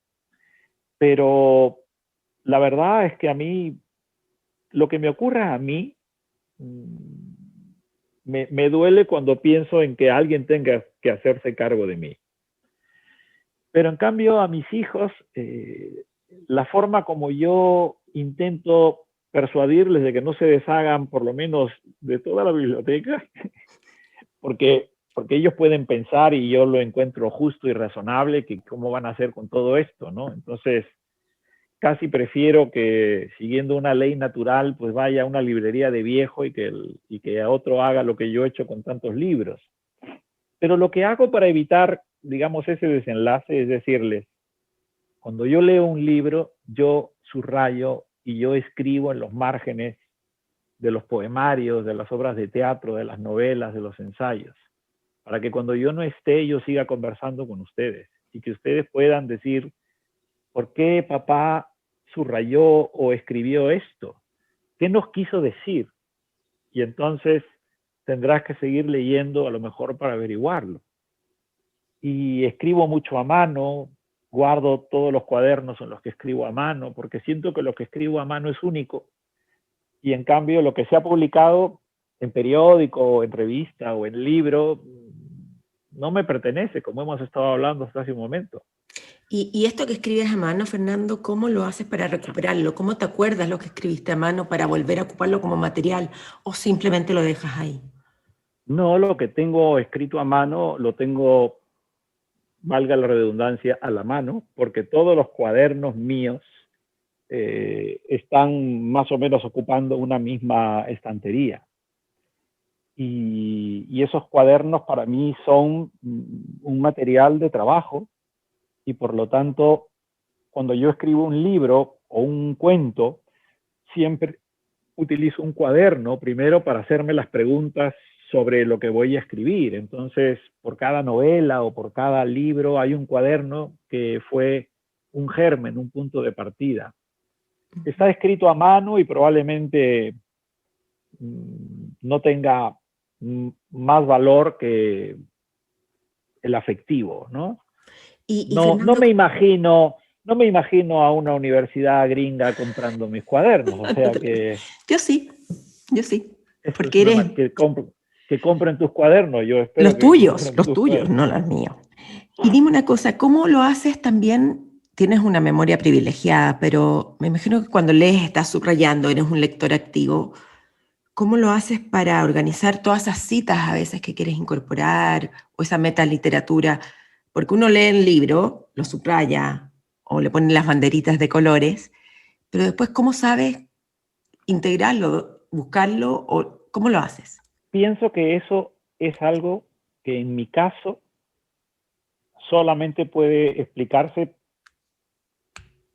S3: Pero la verdad es que a mí, lo que me ocurre a mí, me duele cuando pienso en que alguien tenga que hacerse cargo de mí. Pero en cambio a mis hijos, la forma como yo intento persuadirles de que no se deshagan por lo menos de toda la biblioteca, porque ellos pueden pensar y yo lo encuentro justo y razonable, que cómo van a hacer con todo esto, ¿no? Entonces, casi prefiero que siguiendo una ley natural, pues vaya a una librería de viejo y que a otro haga lo que yo he hecho con tantos libros. Pero lo que hago para evitar, digamos, ese desenlace es decirles, cuando yo leo un libro, yo subrayo y yo escribo en los márgenes de los poemarios, de las obras de teatro, de las novelas, de los ensayos, para que cuando yo no esté, yo siga conversando con ustedes y que ustedes puedan decir, ¿por qué papá subrayó o escribió esto? ¿Qué nos quiso decir? Y entonces tendrás que seguir leyendo a lo mejor para averiguarlo. Y escribo mucho a mano, guardo todos los cuadernos en los que escribo a mano, porque siento que lo que escribo a mano es único. Y en cambio lo que se ha publicado en periódico, en revista o en libro, no me pertenece, como hemos estado hablando hasta hace un momento.
S2: Y esto que escribes a mano, Fernando, ¿cómo lo haces para recuperarlo? ¿Cómo te acuerdas lo que escribiste a mano para volver a ocuparlo como material o simplemente lo dejas ahí?
S3: No, lo que tengo escrito a mano lo tengo, valga la redundancia, a la mano, porque todos los cuadernos míos están más o menos ocupando una misma estantería. Y esos cuadernos para mí son un material de trabajo y por lo tanto, cuando yo escribo un libro o un cuento, siempre utilizo un cuaderno primero para hacerme las preguntas sobre lo que voy a escribir. Entonces, por cada novela o por cada libro hay un cuaderno que fue un germen, un punto de partida. Está escrito a mano y probablemente no tenga más valor que el afectivo, ¿no? No me imagino a una universidad gringa comprando mis cuadernos, o sea que...
S2: Yo sí.
S3: Porque eres... Que compren tus cuadernos, yo espero
S2: los tuyos, no los míos. Y dime una cosa, ¿cómo lo haces también? Tienes una memoria privilegiada, pero me imagino que cuando lees estás subrayando, eres un lector activo. ¿Cómo lo haces para organizar todas esas citas a veces que quieres incorporar o esa metaliteratura? Porque uno lee el libro, lo subraya o le pone las banderitas de colores, pero después, ¿cómo sabes integrarlo, buscarlo o cómo lo haces?
S3: Pienso que eso es algo que en mi caso solamente puede explicarse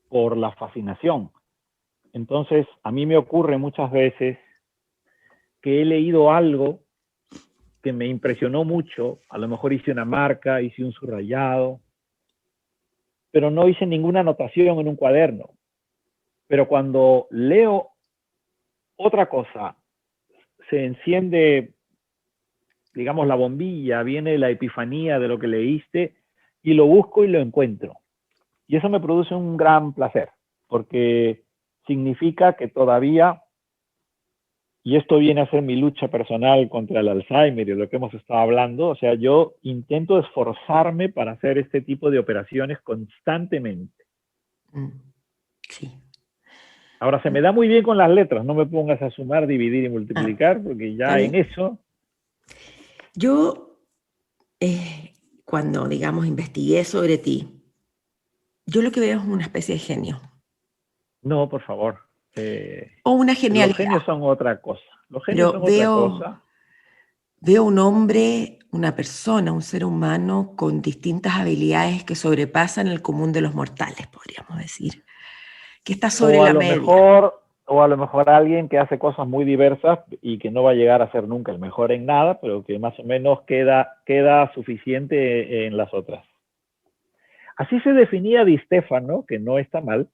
S3: por la fascinación. Entonces, a mí me ocurre muchas veces que he leído algo que me impresionó mucho, a lo mejor hice una marca, hice un subrayado, pero no hice ninguna anotación en un cuaderno. Pero cuando leo otra cosa, se enciende, digamos, la bombilla, viene la epifanía de lo que leíste y lo busco y lo encuentro. Y eso me produce un gran placer, porque significa que todavía, y esto viene a ser mi lucha personal contra el Alzheimer y lo que hemos estado hablando, o sea, yo intento esforzarme para hacer este tipo de operaciones constantemente.
S2: Sí.
S3: Ahora, se me da muy bien con las letras, no me pongas a sumar, dividir y multiplicar, porque ya en eso...
S2: Yo, cuando, digamos, investigué sobre ti, yo lo que veo es una especie de genio.
S3: No, por favor.
S2: O una genialidad.
S3: Los genios son otra cosa. Los genios son otra cosa.
S2: Veo un hombre, una persona, un ser humano con distintas habilidades que sobrepasan el común de los mortales, podríamos decir. Que está sobre la media.
S3: O a lo mejor alguien que hace cosas muy diversas y que no va a llegar a ser nunca el mejor en nada, pero que más o menos queda suficiente en las otras. Así se definía Di Stéfano, que no está mal.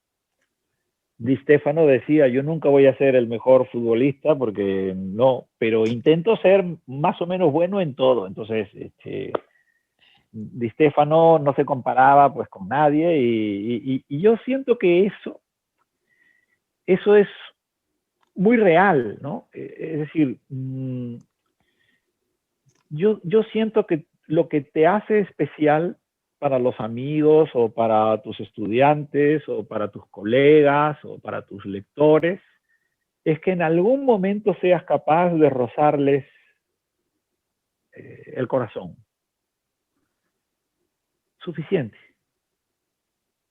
S3: Di Stéfano decía, yo nunca voy a ser el mejor futbolista porque no, pero intento ser más o menos bueno en todo. Entonces, Di Stéfano no se comparaba pues con nadie y yo siento que eso es muy real, ¿no? Es decir, yo siento que lo que te hace especial para los amigos o para tus estudiantes o para tus colegas o para tus lectores es que en algún momento seas capaz de rozarles el corazón. Suficiente.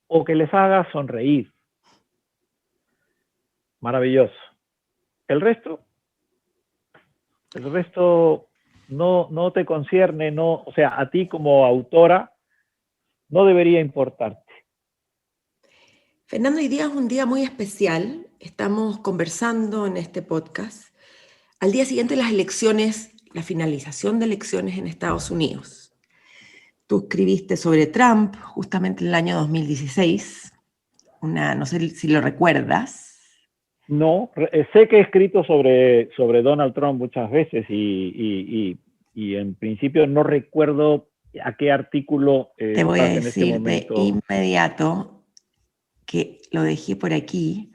S3: O que les hagas sonreír. Maravilloso. El resto no te concierne, no, o sea, a ti como autora no debería importarte.
S2: Fernando, hoy día es un día muy especial. Estamos conversando en este podcast. Al día siguiente las elecciones, la finalización de elecciones en Estados Unidos. Tú escribiste sobre Trump justamente en el año 2016. No sé si lo recuerdas.
S3: No, sé que he escrito sobre Donald Trump muchas veces y en principio no recuerdo a qué artículo
S2: te voy a decir
S3: en este momento.
S2: De inmediato que lo dejé por aquí.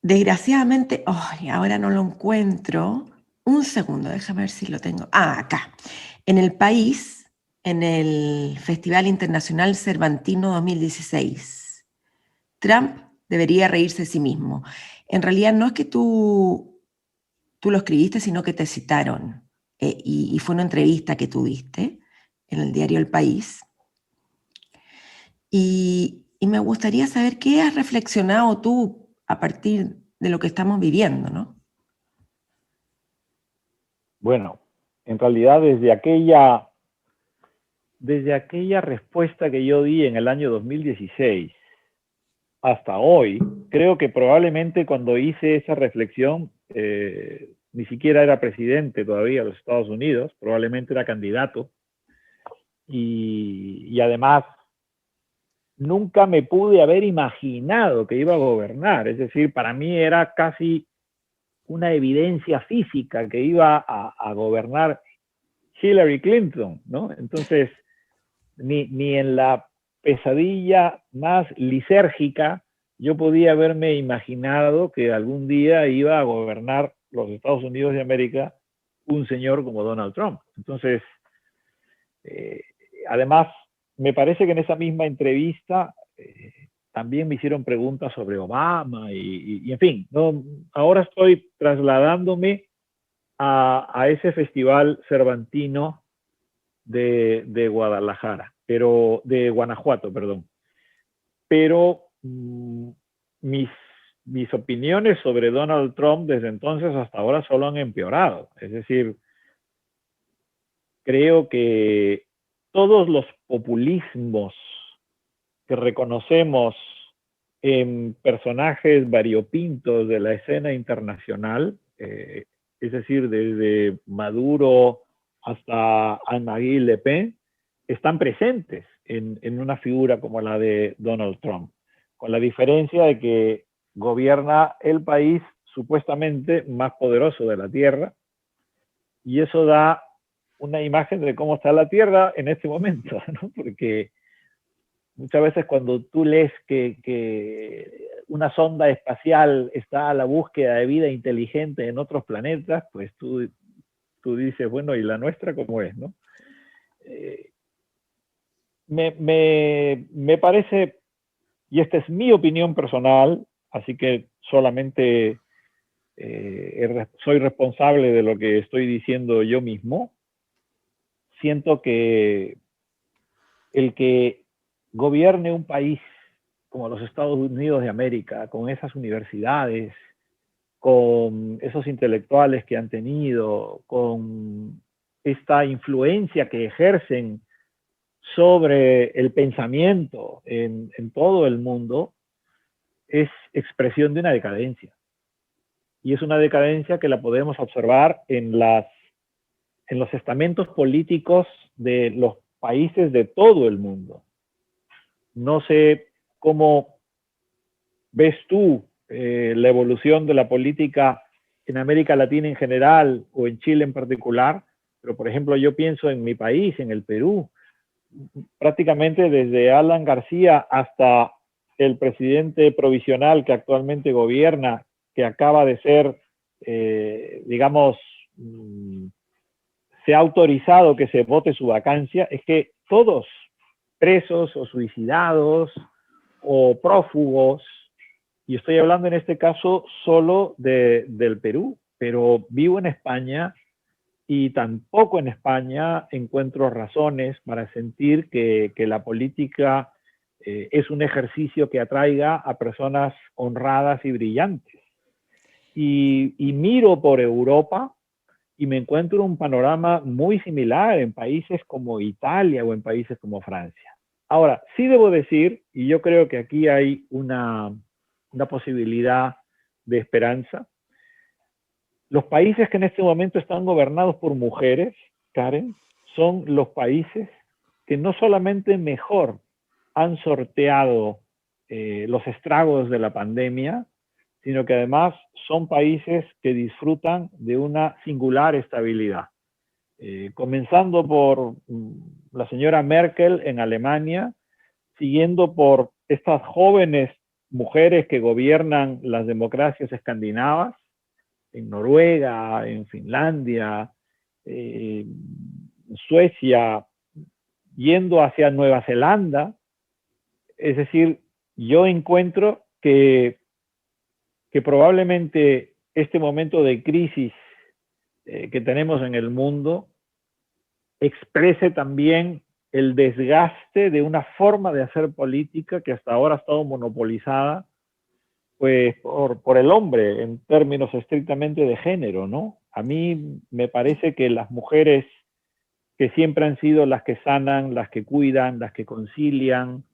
S2: Desgraciadamente, ahora no lo encuentro. Un segundo, déjame ver si lo tengo. Acá. En El País, en el Festival Internacional Cervantino 2016. Trump debería reírse de sí mismo. En realidad no es que tú lo escribiste, sino que te citaron. Y fue una entrevista que tuviste en el diario El País. Y me gustaría saber qué has reflexionado tú a partir de lo que estamos viviendo, ¿no?
S3: Bueno, en realidad desde aquella respuesta que yo di en el año 2016 hasta hoy, creo que probablemente cuando hice esa reflexión, ni siquiera era presidente todavía de los Estados Unidos, probablemente era candidato, y además nunca me pude haber imaginado que iba a gobernar, es decir, para mí era casi una evidencia física que iba a gobernar Hillary Clinton, ¿no? Entonces, ni en la pesadilla más lisérgica yo podía haberme imaginado que algún día iba a gobernar los Estados Unidos de América un señor como Donald Trump. Entonces, además, me parece que en esa misma entrevista también me hicieron preguntas sobre Obama y en fin, ¿no? Ahora estoy trasladándome a ese festival cervantino de Guadalajara, pero de Guanajuato, perdón. Pero mis opiniones sobre Donald Trump desde entonces hasta ahora solo han empeorado. Es decir, creo que todos los populismos que reconocemos en personajes variopintos de la escena internacional, es decir, desde Maduro hasta Anne-Marie Le Pen, están presentes en una figura como la de Donald Trump, con la diferencia de que gobierna el país supuestamente más poderoso de la Tierra, y eso da una imagen de cómo está la Tierra en este momento, ¿no? Porque muchas veces cuando tú lees que una sonda espacial está a la búsqueda de vida inteligente en otros planetas, pues tú dices, bueno, ¿y la nuestra cómo es, no? Me parece, y esta es mi opinión personal, así que solamente soy responsable de lo que estoy diciendo yo mismo, siento que el que gobierne un país como los Estados Unidos de América, con esas universidades, con esos intelectuales que han tenido, con esta influencia que ejercen sobre el pensamiento en todo el mundo, es expresión de una decadencia. Y es una decadencia que la podemos observar en los estamentos políticos de los países de todo el mundo. No sé cómo ves tú la evolución de la política en América Latina en general o en Chile en particular, pero por ejemplo yo pienso en mi país, en el Perú, prácticamente desde Alan García hasta el presidente provisional que actualmente gobierna, que acaba de ser, digamos, se ha autorizado que se vote su vacancia, es que todos presos o suicidados o prófugos, y estoy hablando en este caso solo del Perú, pero vivo en España y tampoco en España encuentro razones para sentir que la política es un ejercicio que atraiga a personas honradas y brillantes. Y miro por Europa y me encuentro un panorama muy similar en países como Italia o en países como Francia. Ahora, sí debo decir, y yo creo que aquí hay una posibilidad de esperanza, los países que en este momento están gobernados por mujeres, Karen, son los países que no solamente mejor han sorteado los estragos de la pandemia, sino que además son países que disfrutan de una singular estabilidad. Comenzando por la señora Merkel en Alemania, siguiendo por estas jóvenes mujeres que gobiernan las democracias escandinavas, en Noruega, en Finlandia, en Suecia, yendo hacia Nueva Zelanda. Es decir, yo encuentro que probablemente este momento de crisis que tenemos en el mundo exprese también el desgaste de una forma de hacer política que hasta ahora ha estado monopolizada pues por el hombre en términos estrictamente de género, ¿no? A mí me parece que las mujeres que siempre han sido las que sanan, las que cuidan, las que concilian,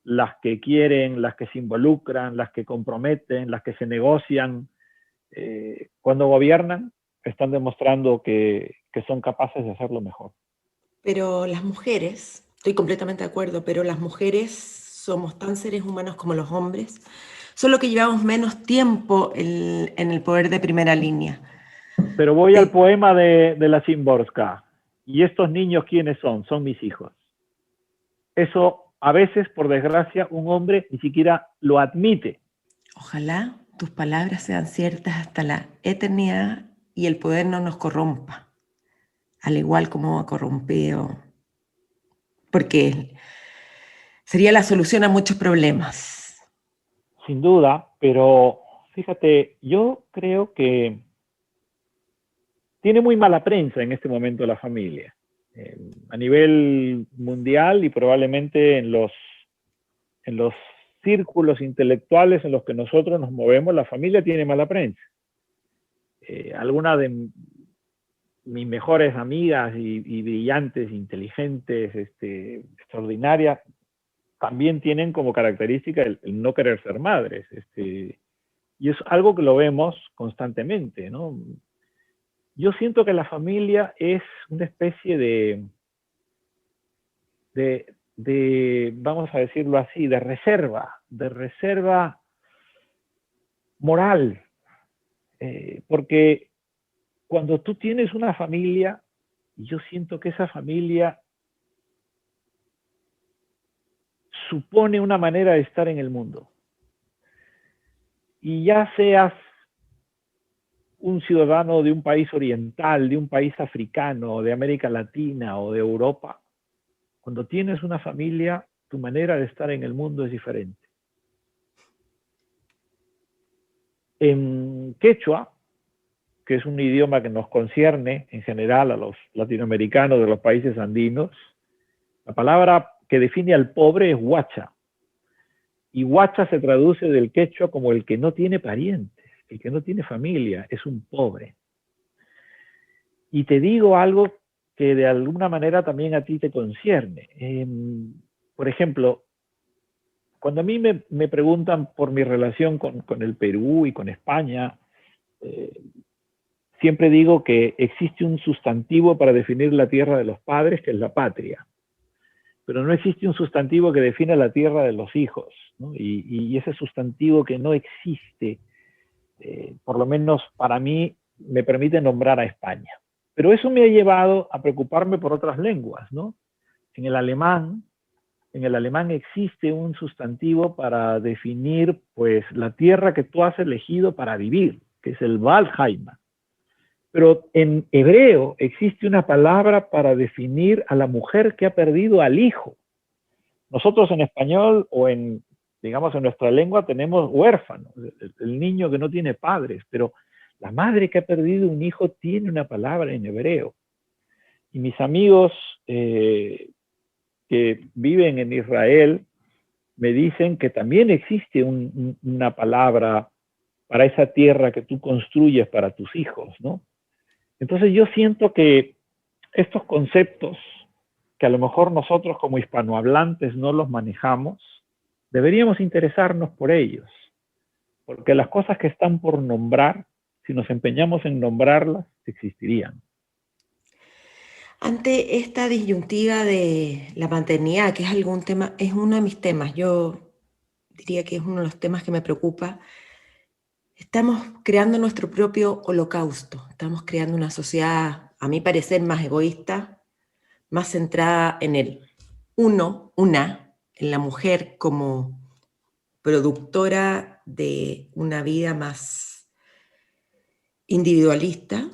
S3: las que quieren, las que se involucran, las que comprometen, las que se negocian, cuando gobiernan, están demostrando que son capaces de hacerlo mejor.
S2: Pero las mujeres, estoy completamente de acuerdo, pero las mujeres somos tan seres humanos como los hombres, solo que llevamos menos tiempo en el poder de primera línea.
S3: Pero voy al poema de la Szymborska. ¿Y estos niños quiénes son? Son mis hijos. Eso, a veces, por desgracia, un hombre ni siquiera lo admite.
S2: Ojalá tus palabras sean ciertas hasta la eternidad y el poder no nos corrompa, al igual como ha corrompido, porque sería la solución a muchos problemas.
S3: Sin duda, pero fíjate, yo creo que tiene muy mala prensa en este momento la familia. A nivel mundial y probablemente en los círculos intelectuales en los que nosotros nos movemos, la familia tiene mala prensa. Algunas de mis mejores amigas y brillantes, inteligentes, extraordinarias, también tienen como característica el no querer ser madres. Y es algo que lo vemos constantemente, ¿no? Yo siento que la familia es una especie de, vamos a decirlo así, de reserva moral. Porque cuando tú tienes una familia, yo siento que esa familia supone una manera de estar en el mundo. Y ya seas un ciudadano de un país oriental, de un país africano, de América Latina o de Europa, cuando tienes una familia, tu manera de estar en el mundo es diferente. En quechua, que es un idioma que nos concierne en general a los latinoamericanos de los países andinos, la palabra que define al pobre es huacha. Y huacha se traduce del quechua como el que no tiene parientes, el que no tiene familia, es un pobre. Y te digo algo que de alguna manera también a ti te concierne. Por ejemplo, cuando a mí me preguntan por mi relación con el Perú y con España, siempre digo que existe un sustantivo para definir la tierra de los padres, que es la patria. Pero no existe un sustantivo que defina la tierra de los hijos, ¿no? Y ese sustantivo que no existe, por lo menos para mí, me permite nombrar a España. Pero eso me ha llevado a preocuparme por otras lenguas, ¿no? En el alemán existe un sustantivo para definir, pues, la tierra que tú has elegido para vivir, que es el Valheimat. Pero en hebreo existe una palabra para definir a la mujer que ha perdido al hijo. Nosotros en español o digamos, en nuestra lengua tenemos huérfano, el niño que no tiene padres, pero la madre que ha perdido un hijo tiene una palabra en hebreo. Y mis amigos que viven en Israel me dicen que también existe una palabra para esa tierra que tú construyes para tus hijos, ¿no? Entonces yo siento que estos conceptos, que a lo mejor nosotros como hispanohablantes no los manejamos, deberíamos interesarnos por ellos, porque las cosas que están por nombrar, si nos empeñamos en nombrarlas, existirían.
S2: Ante esta disyuntiva de la maternidad, que es uno de mis temas, yo diría que es uno de los temas que me preocupa, estamos creando nuestro propio holocausto, estamos creando una sociedad, a mi parecer, más egoísta, más centrada en el en la mujer como productora de una vida más individualista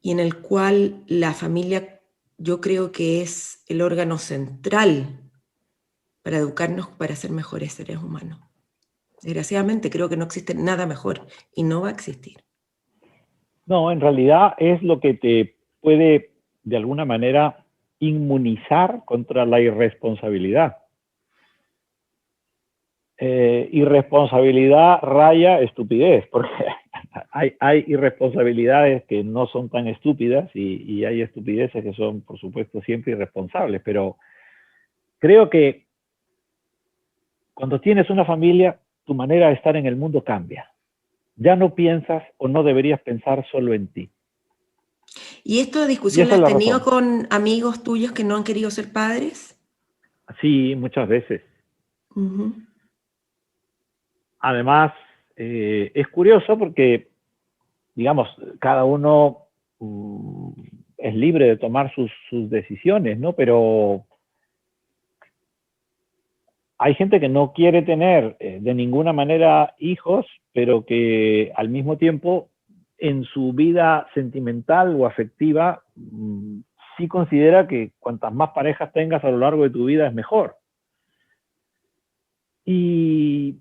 S2: y en el cual la familia yo creo que es el órgano central para educarnos para ser mejores seres humanos. Desgraciadamente creo que no existe nada mejor y no va a existir.
S3: No, en realidad es lo que te puede de alguna manera inmunizar contra la irresponsabilidad. Irresponsabilidad raya estupidez, porque hay irresponsabilidades que no son tan estúpidas y hay estupideces que son, por supuesto, siempre irresponsables, pero creo que Cuando tienes una familia, tu manera de estar en el mundo cambia. Ya no piensas o no deberías pensar solo en ti.
S2: ¿Y esta
S3: Y
S2: discusión
S3: esa
S2: la
S3: es
S2: has
S3: la
S2: tenido
S3: razón.
S2: con amigos tuyos que no han querido ser padres?
S3: Sí, muchas veces.
S2: Ujú.
S3: Además, es curioso porque, digamos, cada uno es libre de tomar sus decisiones, ¿no? Pero hay gente que no quiere tener de ninguna manera hijos, pero que al mismo tiempo en su vida sentimental o afectiva sí considera que cuantas más parejas tengas a lo largo de tu vida es mejor. Y,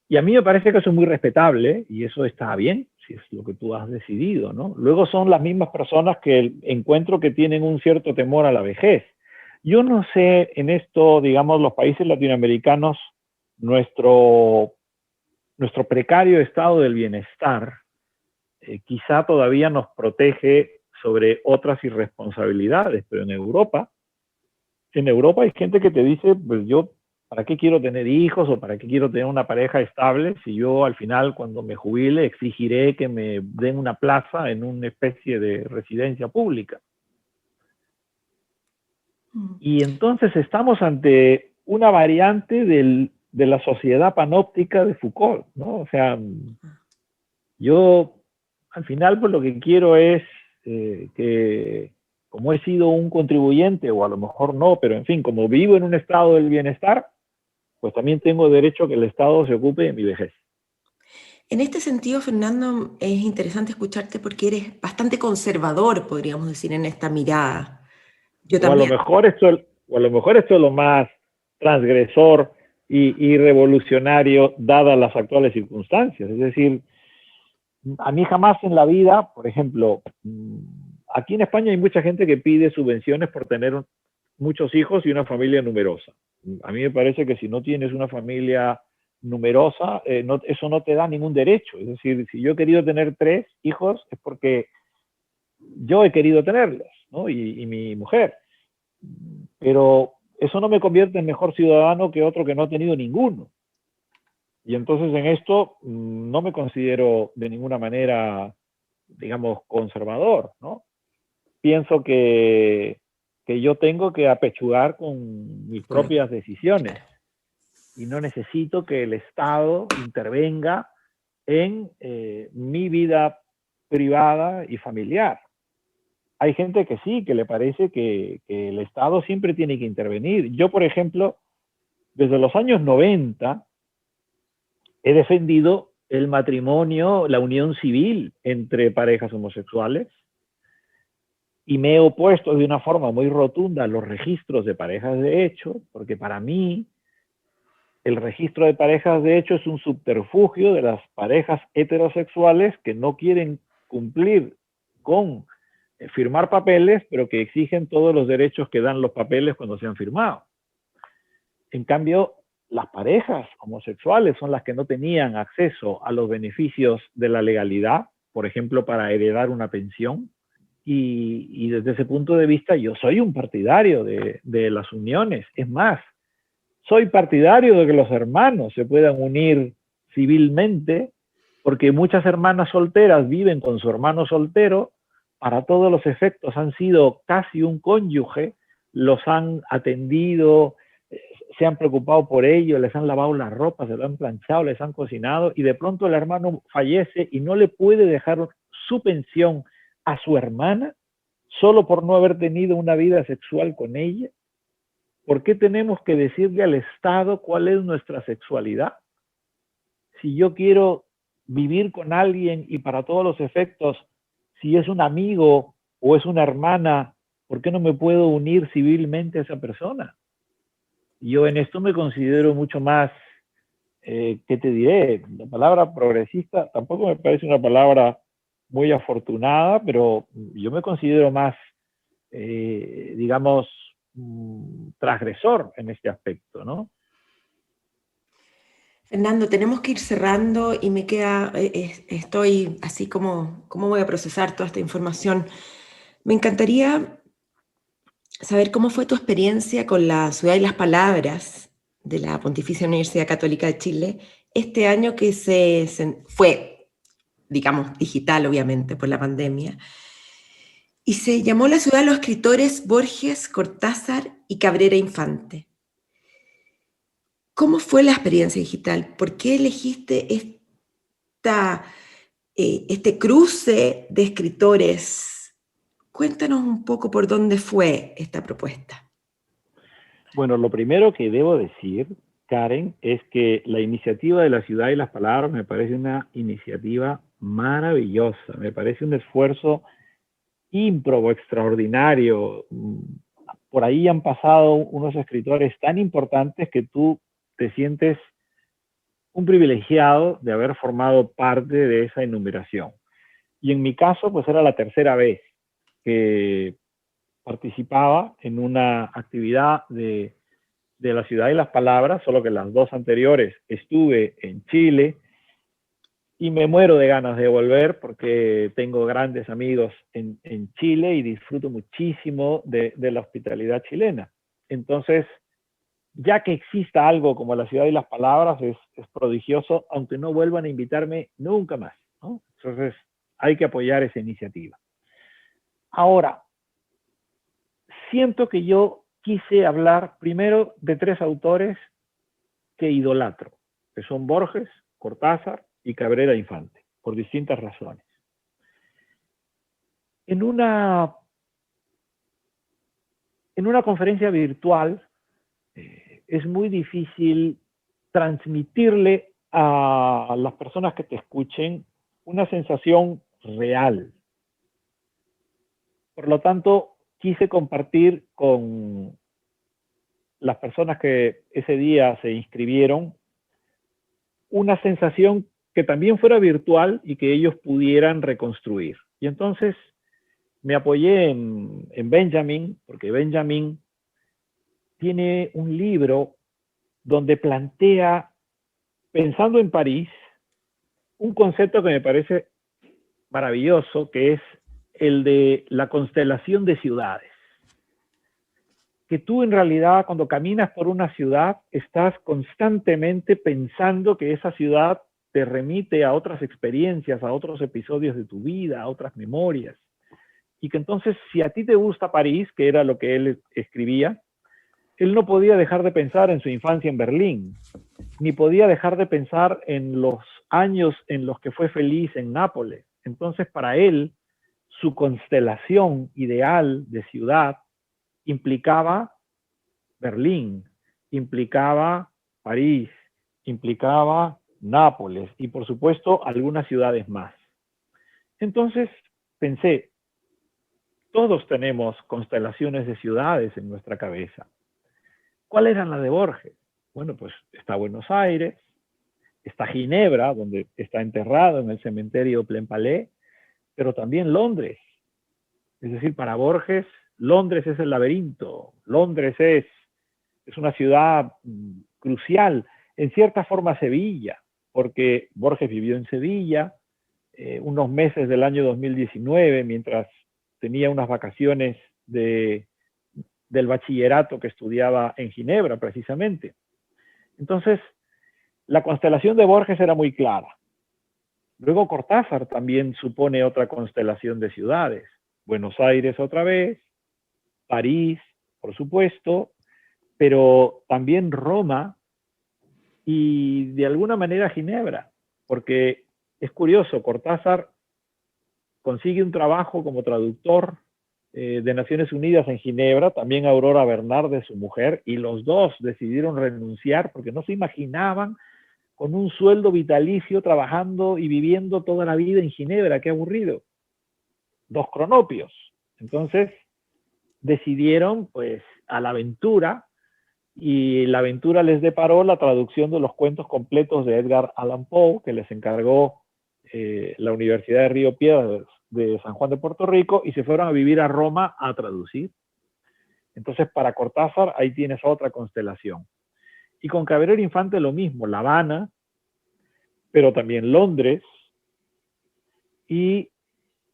S3: y a mí me parece que eso es muy respetable y eso está bien, si es lo que tú has decidido, ¿no? Luego son las mismas personas que encuentro que tienen un cierto temor a la vejez. Yo no sé en esto, digamos, los países latinoamericanos, nuestro, nuestro precario estado del bienestar quizá todavía nos protege sobre otras irresponsabilidades, pero en Europa hay gente que te dice, pues yo, ¿para qué quiero tener hijos o para qué quiero tener una pareja estable si yo al final cuando me jubile exigiré que me den una plaza en una especie de residencia pública? Y entonces estamos ante una variante de la sociedad panóptica de Foucault, ¿no? O sea, yo al final pues lo que quiero es que como he sido un contribuyente, o a lo mejor no, pero en fin, como vivo en un estado del bienestar, pues también tengo derecho a que el Estado se ocupe de mi vejez.
S2: En este sentido, Fernando, es interesante escucharte porque eres bastante conservador, podríamos decir, en esta mirada. Yo
S3: O a lo
S2: también.
S3: mejor esto es lo más transgresor y revolucionario dadas las actuales circunstancias. Es decir, a mí jamás en la vida, por ejemplo, aquí en España hay mucha gente que pide subvenciones por tener muchos hijos y una familia numerosa. A mí me parece que si no tienes una familia numerosa, eso no te da ningún derecho. Es decir, si yo he querido tener 3 hijos es porque yo he querido tenerlos, ¿no? Y mi mujer. Pero eso no me convierte en mejor ciudadano que otro que no ha tenido ninguno. Y entonces en esto no me considero de ninguna manera, digamos, conservador, ¿no? Pienso que yo tengo que apechugar con mis
S2: Correcto.
S3: propias decisiones
S2: Claro.
S3: y no necesito que el Estado intervenga en mi vida privada y familiar. Hay gente que sí, que le parece que el Estado siempre tiene que intervenir. Yo, por ejemplo, desde los años 90 he defendido el matrimonio, la unión civil entre parejas homosexuales y me he opuesto de una forma muy rotunda a los registros de parejas de hecho, porque para mí el registro de parejas de hecho es un subterfugio de las parejas heterosexuales que no quieren cumplir con firmar papeles, pero que exigen todos los derechos que dan los papeles cuando se han firmado. En cambio, las parejas homosexuales son las que no tenían acceso a los beneficios de la legalidad, por ejemplo, para heredar una pensión. Y desde ese punto de vista yo soy un partidario de las uniones. Es más, soy partidario de que los hermanos se puedan unir civilmente, porque muchas hermanas solteras viven con su hermano soltero, para todos los efectos han sido casi un cónyuge, los han atendido, se han preocupado por ellos, les han lavado las ropas, se lo han planchado, les han cocinado, y de pronto el hermano fallece y no le puede dejar su pensión a su hermana solo por no haber tenido una vida sexual con ella. ¿Por qué tenemos que decirle al Estado cuál es nuestra sexualidad? Si yo quiero vivir con alguien y para todos los efectos, si es un amigo o es una hermana, ¿por qué no me puedo unir civilmente a esa persona? Yo en esto me considero mucho más, ¿qué te diré? La palabra progresista tampoco me parece una palabra muy afortunada, pero yo me considero más, digamos, transgresor en este aspecto, ¿no?
S2: Fernando, tenemos que ir cerrando y me queda, estoy así como, ¿cómo voy a procesar toda esta información? Me encantaría saber cómo fue tu experiencia con la ciudad y las palabras de la Pontificia Universidad Católica de Chile, este año que fue, digamos, digital, obviamente, por la pandemia, y se llamó La ciudad de los escritores Borges, Cortázar y Cabrera Infante. ¿Cómo fue la experiencia digital? ¿Por qué elegiste este cruce de escritores? Cuéntanos un poco por dónde fue esta propuesta.
S3: Bueno, lo primero que debo decir, Karen, es que la iniciativa de la ciudad y las palabras me parece una iniciativa maravillosa, me parece un esfuerzo ímprobo, extraordinario. Por ahí han pasado unos escritores tan importantes que tú te sientes un privilegiado de haber formado parte de esa enumeración. Y en mi caso, pues era la tercera vez que participaba en una actividad de la ciudad y las palabras, solo que las dos anteriores estuve en Chile y me muero de ganas de volver porque tengo grandes amigos en Chile y disfruto muchísimo de la hospitalidad chilena. Entonces, ya que exista algo como la ciudad y las palabras, es prodigioso, aunque no vuelvan a invitarme nunca más, ¿no? Entonces, hay que apoyar esa iniciativa. Ahora, siento que yo quise hablar primero de tres autores que idolatro, que son Borges, Cortázar y Cabrera Infante, por distintas razones. En una conferencia virtual es muy difícil transmitirle a las personas que te escuchen una sensación real. Por lo tanto, quise compartir con las personas que ese día se inscribieron una sensación que también fuera virtual y que ellos pudieran reconstruir. Y entonces me apoyé en Benjamin, porque Benjamin tiene un libro donde plantea, pensando en París, un concepto que me parece maravilloso, que es el de la constelación de ciudades. Que tú en realidad cuando caminas por una ciudad estás constantemente pensando que esa ciudad te remite a otras experiencias, a otros episodios de tu vida, a otras memorias. Y que entonces si a ti te gusta París, que era lo que él escribía, él no podía dejar de pensar en su infancia en Berlín, ni podía dejar de pensar en los años en los que fue feliz en Nápoles. Entonces para él, su constelación ideal de ciudad implicaba Berlín, implicaba París, implicaba Nápoles y por supuesto algunas ciudades más. Entonces pensé, todos tenemos constelaciones de ciudades en nuestra cabeza. ¿Cuál era la de Borges? Bueno, pues está Buenos Aires, está Ginebra, donde está enterrado en el cementerio Plainpalais, pero también Londres. Es decir, para Borges, Londres es el laberinto, Londres es una ciudad crucial, en cierta forma Sevilla, porque Borges vivió en Sevilla unos meses del año 2019, mientras tenía unas vacaciones del bachillerato que estudiaba en Ginebra, precisamente. Entonces, la constelación de Borges era muy clara. Luego Cortázar también supone otra constelación de ciudades. Buenos Aires otra vez, París, por supuesto, pero también Roma y de alguna manera Ginebra, porque es curioso, Cortázar consigue un trabajo como traductor de Naciones Unidas en Ginebra, también Aurora Bernardes, su mujer, y los dos decidieron renunciar porque no se imaginaban con un sueldo vitalicio trabajando y viviendo toda la vida en Ginebra, qué aburrido. Dos cronopios. Entonces decidieron pues a la aventura, y la aventura les deparó la traducción de los cuentos completos de Edgar Allan Poe, que les encargó la Universidad de Río Piedras de San Juan de Puerto Rico, y se fueron a vivir a Roma a traducir. Entonces, para Cortázar, ahí tienes otra constelación. Y con Cabrera Infante lo mismo, La Habana, pero también Londres, y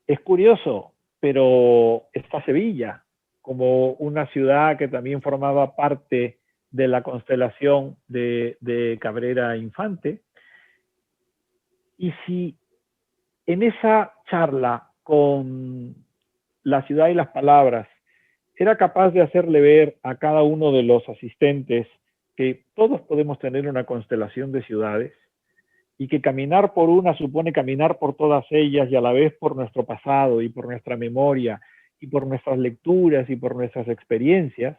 S3: es curioso, pero está Sevilla, como una ciudad que también formaba parte de la constelación de Cabrera Infante. Y si en esa charla con la ciudad y las palabras era capaz de hacerle ver a cada uno de los asistentes que todos podemos tener una constelación de ciudades y que caminar por una supone caminar por todas ellas y a la vez por nuestro pasado y por nuestra memoria y por nuestras lecturas y por nuestras experiencias,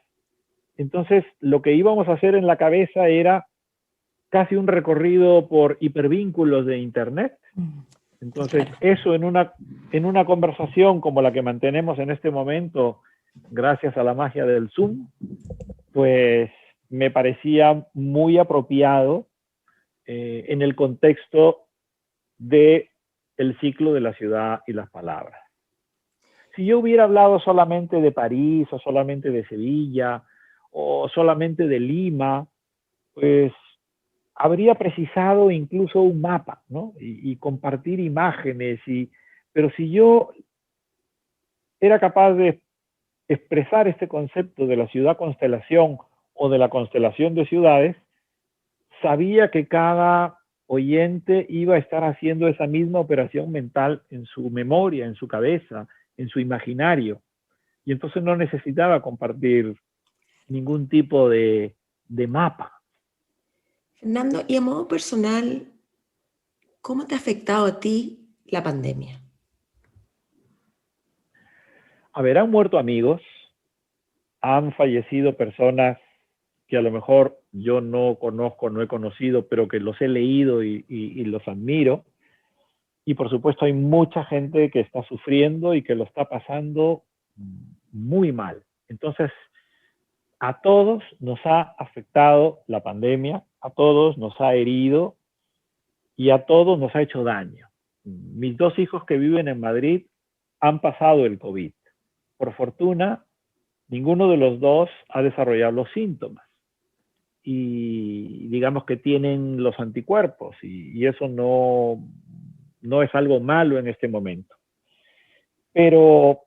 S3: entonces lo que íbamos a hacer en la cabeza era casi un recorrido por hipervínculos de Internet. Entonces, claro, eso en una conversación como la que mantenemos en este momento, gracias a la magia del Zoom, pues me parecía muy apropiado en el contexto del ciclo de la ciudad y las palabras. Si yo hubiera hablado solamente de París, o solamente de Sevilla, o solamente de Lima, pues habría precisado incluso un mapa, ¿no? Y compartir imágenes, pero si yo era capaz de expresar este concepto de la ciudad constelación o de la constelación de ciudades, sabía que cada oyente iba a estar haciendo esa misma operación mental en su memoria, en su cabeza, en su imaginario. Y entonces no necesitaba compartir ningún tipo de mapa.
S2: Fernando, y a modo personal, ¿cómo te ha afectado a ti la pandemia?
S3: A ver, han muerto amigos, han fallecido personas que a lo mejor yo no conozco, no he conocido, pero que los he leído y los admiro. Y por supuesto hay mucha gente que está sufriendo y que lo está pasando muy mal. Entonces, a todos nos ha afectado la pandemia, a todos nos ha herido y a todos nos ha hecho daño. Mis dos hijos que viven en Madrid han pasado el COVID. Por fortuna, ninguno de los dos ha desarrollado los síntomas. Y digamos que tienen los anticuerpos y eso no es algo malo en este momento. Pero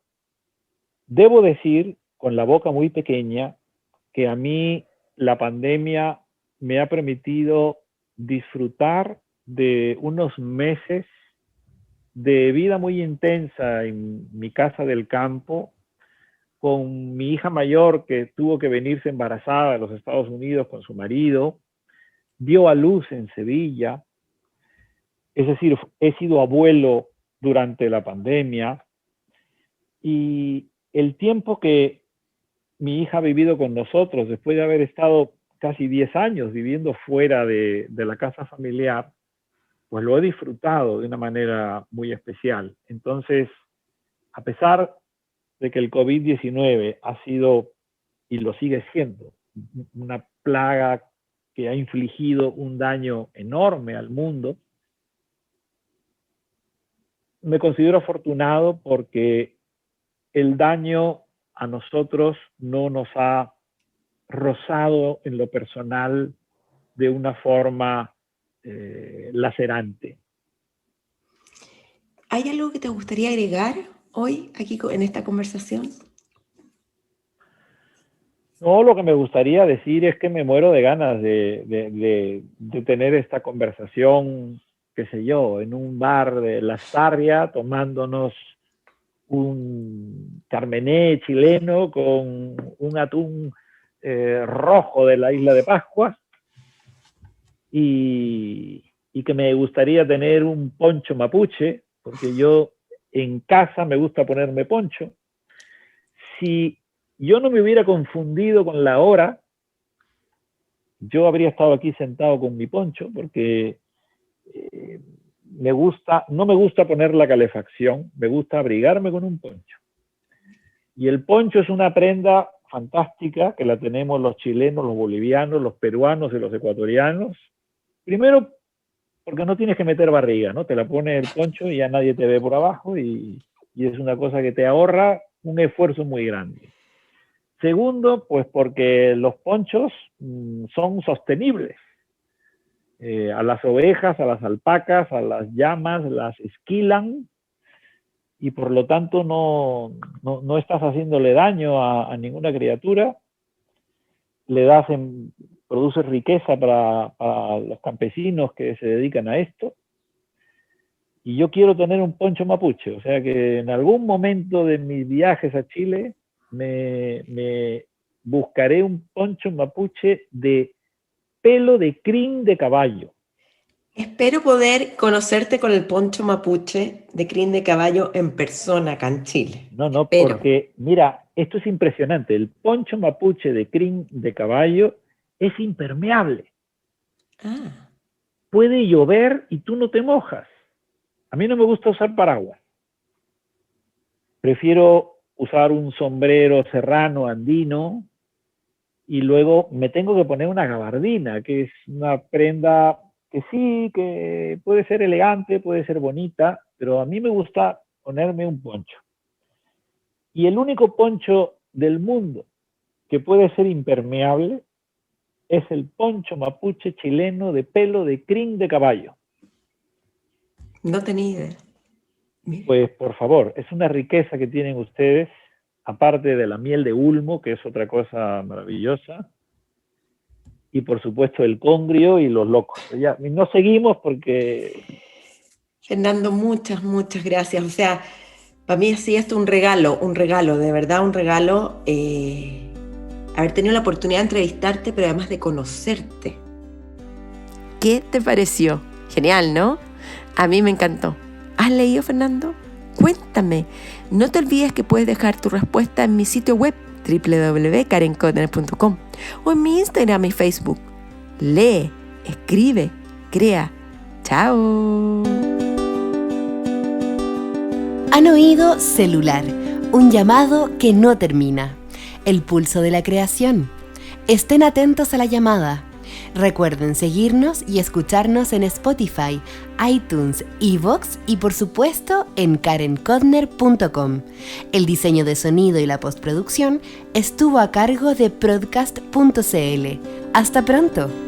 S3: debo decir, con la boca muy pequeña, que a mí la pandemia me ha permitido disfrutar de unos meses de vida muy intensa en mi casa del campo, con mi hija mayor que tuvo que venirse embarazada a los Estados Unidos con su marido, dio a luz en Sevilla, es decir, he sido abuelo durante la pandemia y el tiempo que mi hija ha vivido con nosotros, después de haber estado casi 10 años viviendo fuera de la casa familiar, pues lo he disfrutado de una manera muy especial. Entonces, a pesar de que el COVID-19 ha sido, y lo sigue siendo, una plaga que ha infligido un daño enorme al mundo, me considero afortunado porque el daño a nosotros no nos ha rozado en lo personal de una forma lacerante.
S2: ¿Hay algo que te gustaría agregar hoy aquí en esta conversación?
S3: No, lo que me gustaría decir es que me muero de ganas de tener esta conversación, qué sé yo, en un bar de La Sarria, tomándonos un carmené chileno con un atún rojo de la isla de Pascua y que me gustaría tener un poncho mapuche, porque yo en casa me gusta ponerme poncho. Si yo no me hubiera confundido con la hora, yo habría estado aquí sentado con mi poncho, porque no me gusta poner la calefacción, me gusta abrigarme con un poncho. Y el poncho es una prenda fantástica que la tenemos los chilenos, los bolivianos, los peruanos y los ecuatorianos. Primero, porque no tienes que meter barriga, ¿no? Te la pones el poncho y ya nadie te ve por abajo y es una cosa que te ahorra un esfuerzo muy grande. Segundo, pues porque los ponchos son sostenibles. A las ovejas, a las alpacas, a las llamas, las esquilan y por lo tanto no estás haciéndole daño a ninguna criatura. produces riqueza para los campesinos que se dedican a esto. Y yo quiero tener un poncho mapuche, o sea que en algún momento de mis viajes a Chile me buscaré un poncho mapuche de pelo de crin de caballo.
S2: Espero poder conocerte con el poncho mapuche de crin de caballo en persona acá en Chile.
S3: No,
S2: Espero.
S3: porque mira, esto es impresionante. El poncho mapuche de crin de caballo es impermeable.
S2: Ah.
S3: Puede llover y tú no te mojas. A mí no me gusta usar paraguas. Prefiero usar un sombrero serrano andino y luego me tengo que poner una gabardina, que es una prenda que sí, que puede ser elegante, puede ser bonita, pero a mí me gusta ponerme un poncho. Y el único poncho del mundo que puede ser impermeable es el poncho mapuche chileno de pelo de crin de caballo.
S2: No tenía idea. Mira.
S3: Pues por favor, es una riqueza que tienen ustedes, aparte de la miel de ulmo, que es otra cosa maravillosa, y por supuesto el congrio y los locos. Ya, no seguimos porque...
S2: Fernando, muchas gracias. O sea, para mí sí esto es un regalo, de verdad un regalo, haber tenido la oportunidad de entrevistarte, pero además de conocerte. ¿Qué te pareció? Genial, ¿no? A mí me encantó. ¿Has leído, Fernando? Cuéntame. No te olvides que puedes dejar tu respuesta en mi sitio web www.karenkodner.com o en mi Instagram y Facebook. Lee, escribe, crea. ¡Chao!
S1: Han oído Celular, un llamado que no termina. El pulso de la creación. Estén atentos a la llamada. Recuerden seguirnos y escucharnos en Spotify, iTunes, iVoox y por supuesto en karenkodner.com. El diseño de sonido y la postproducción estuvo a cargo de Podcast.cl. ¡Hasta pronto!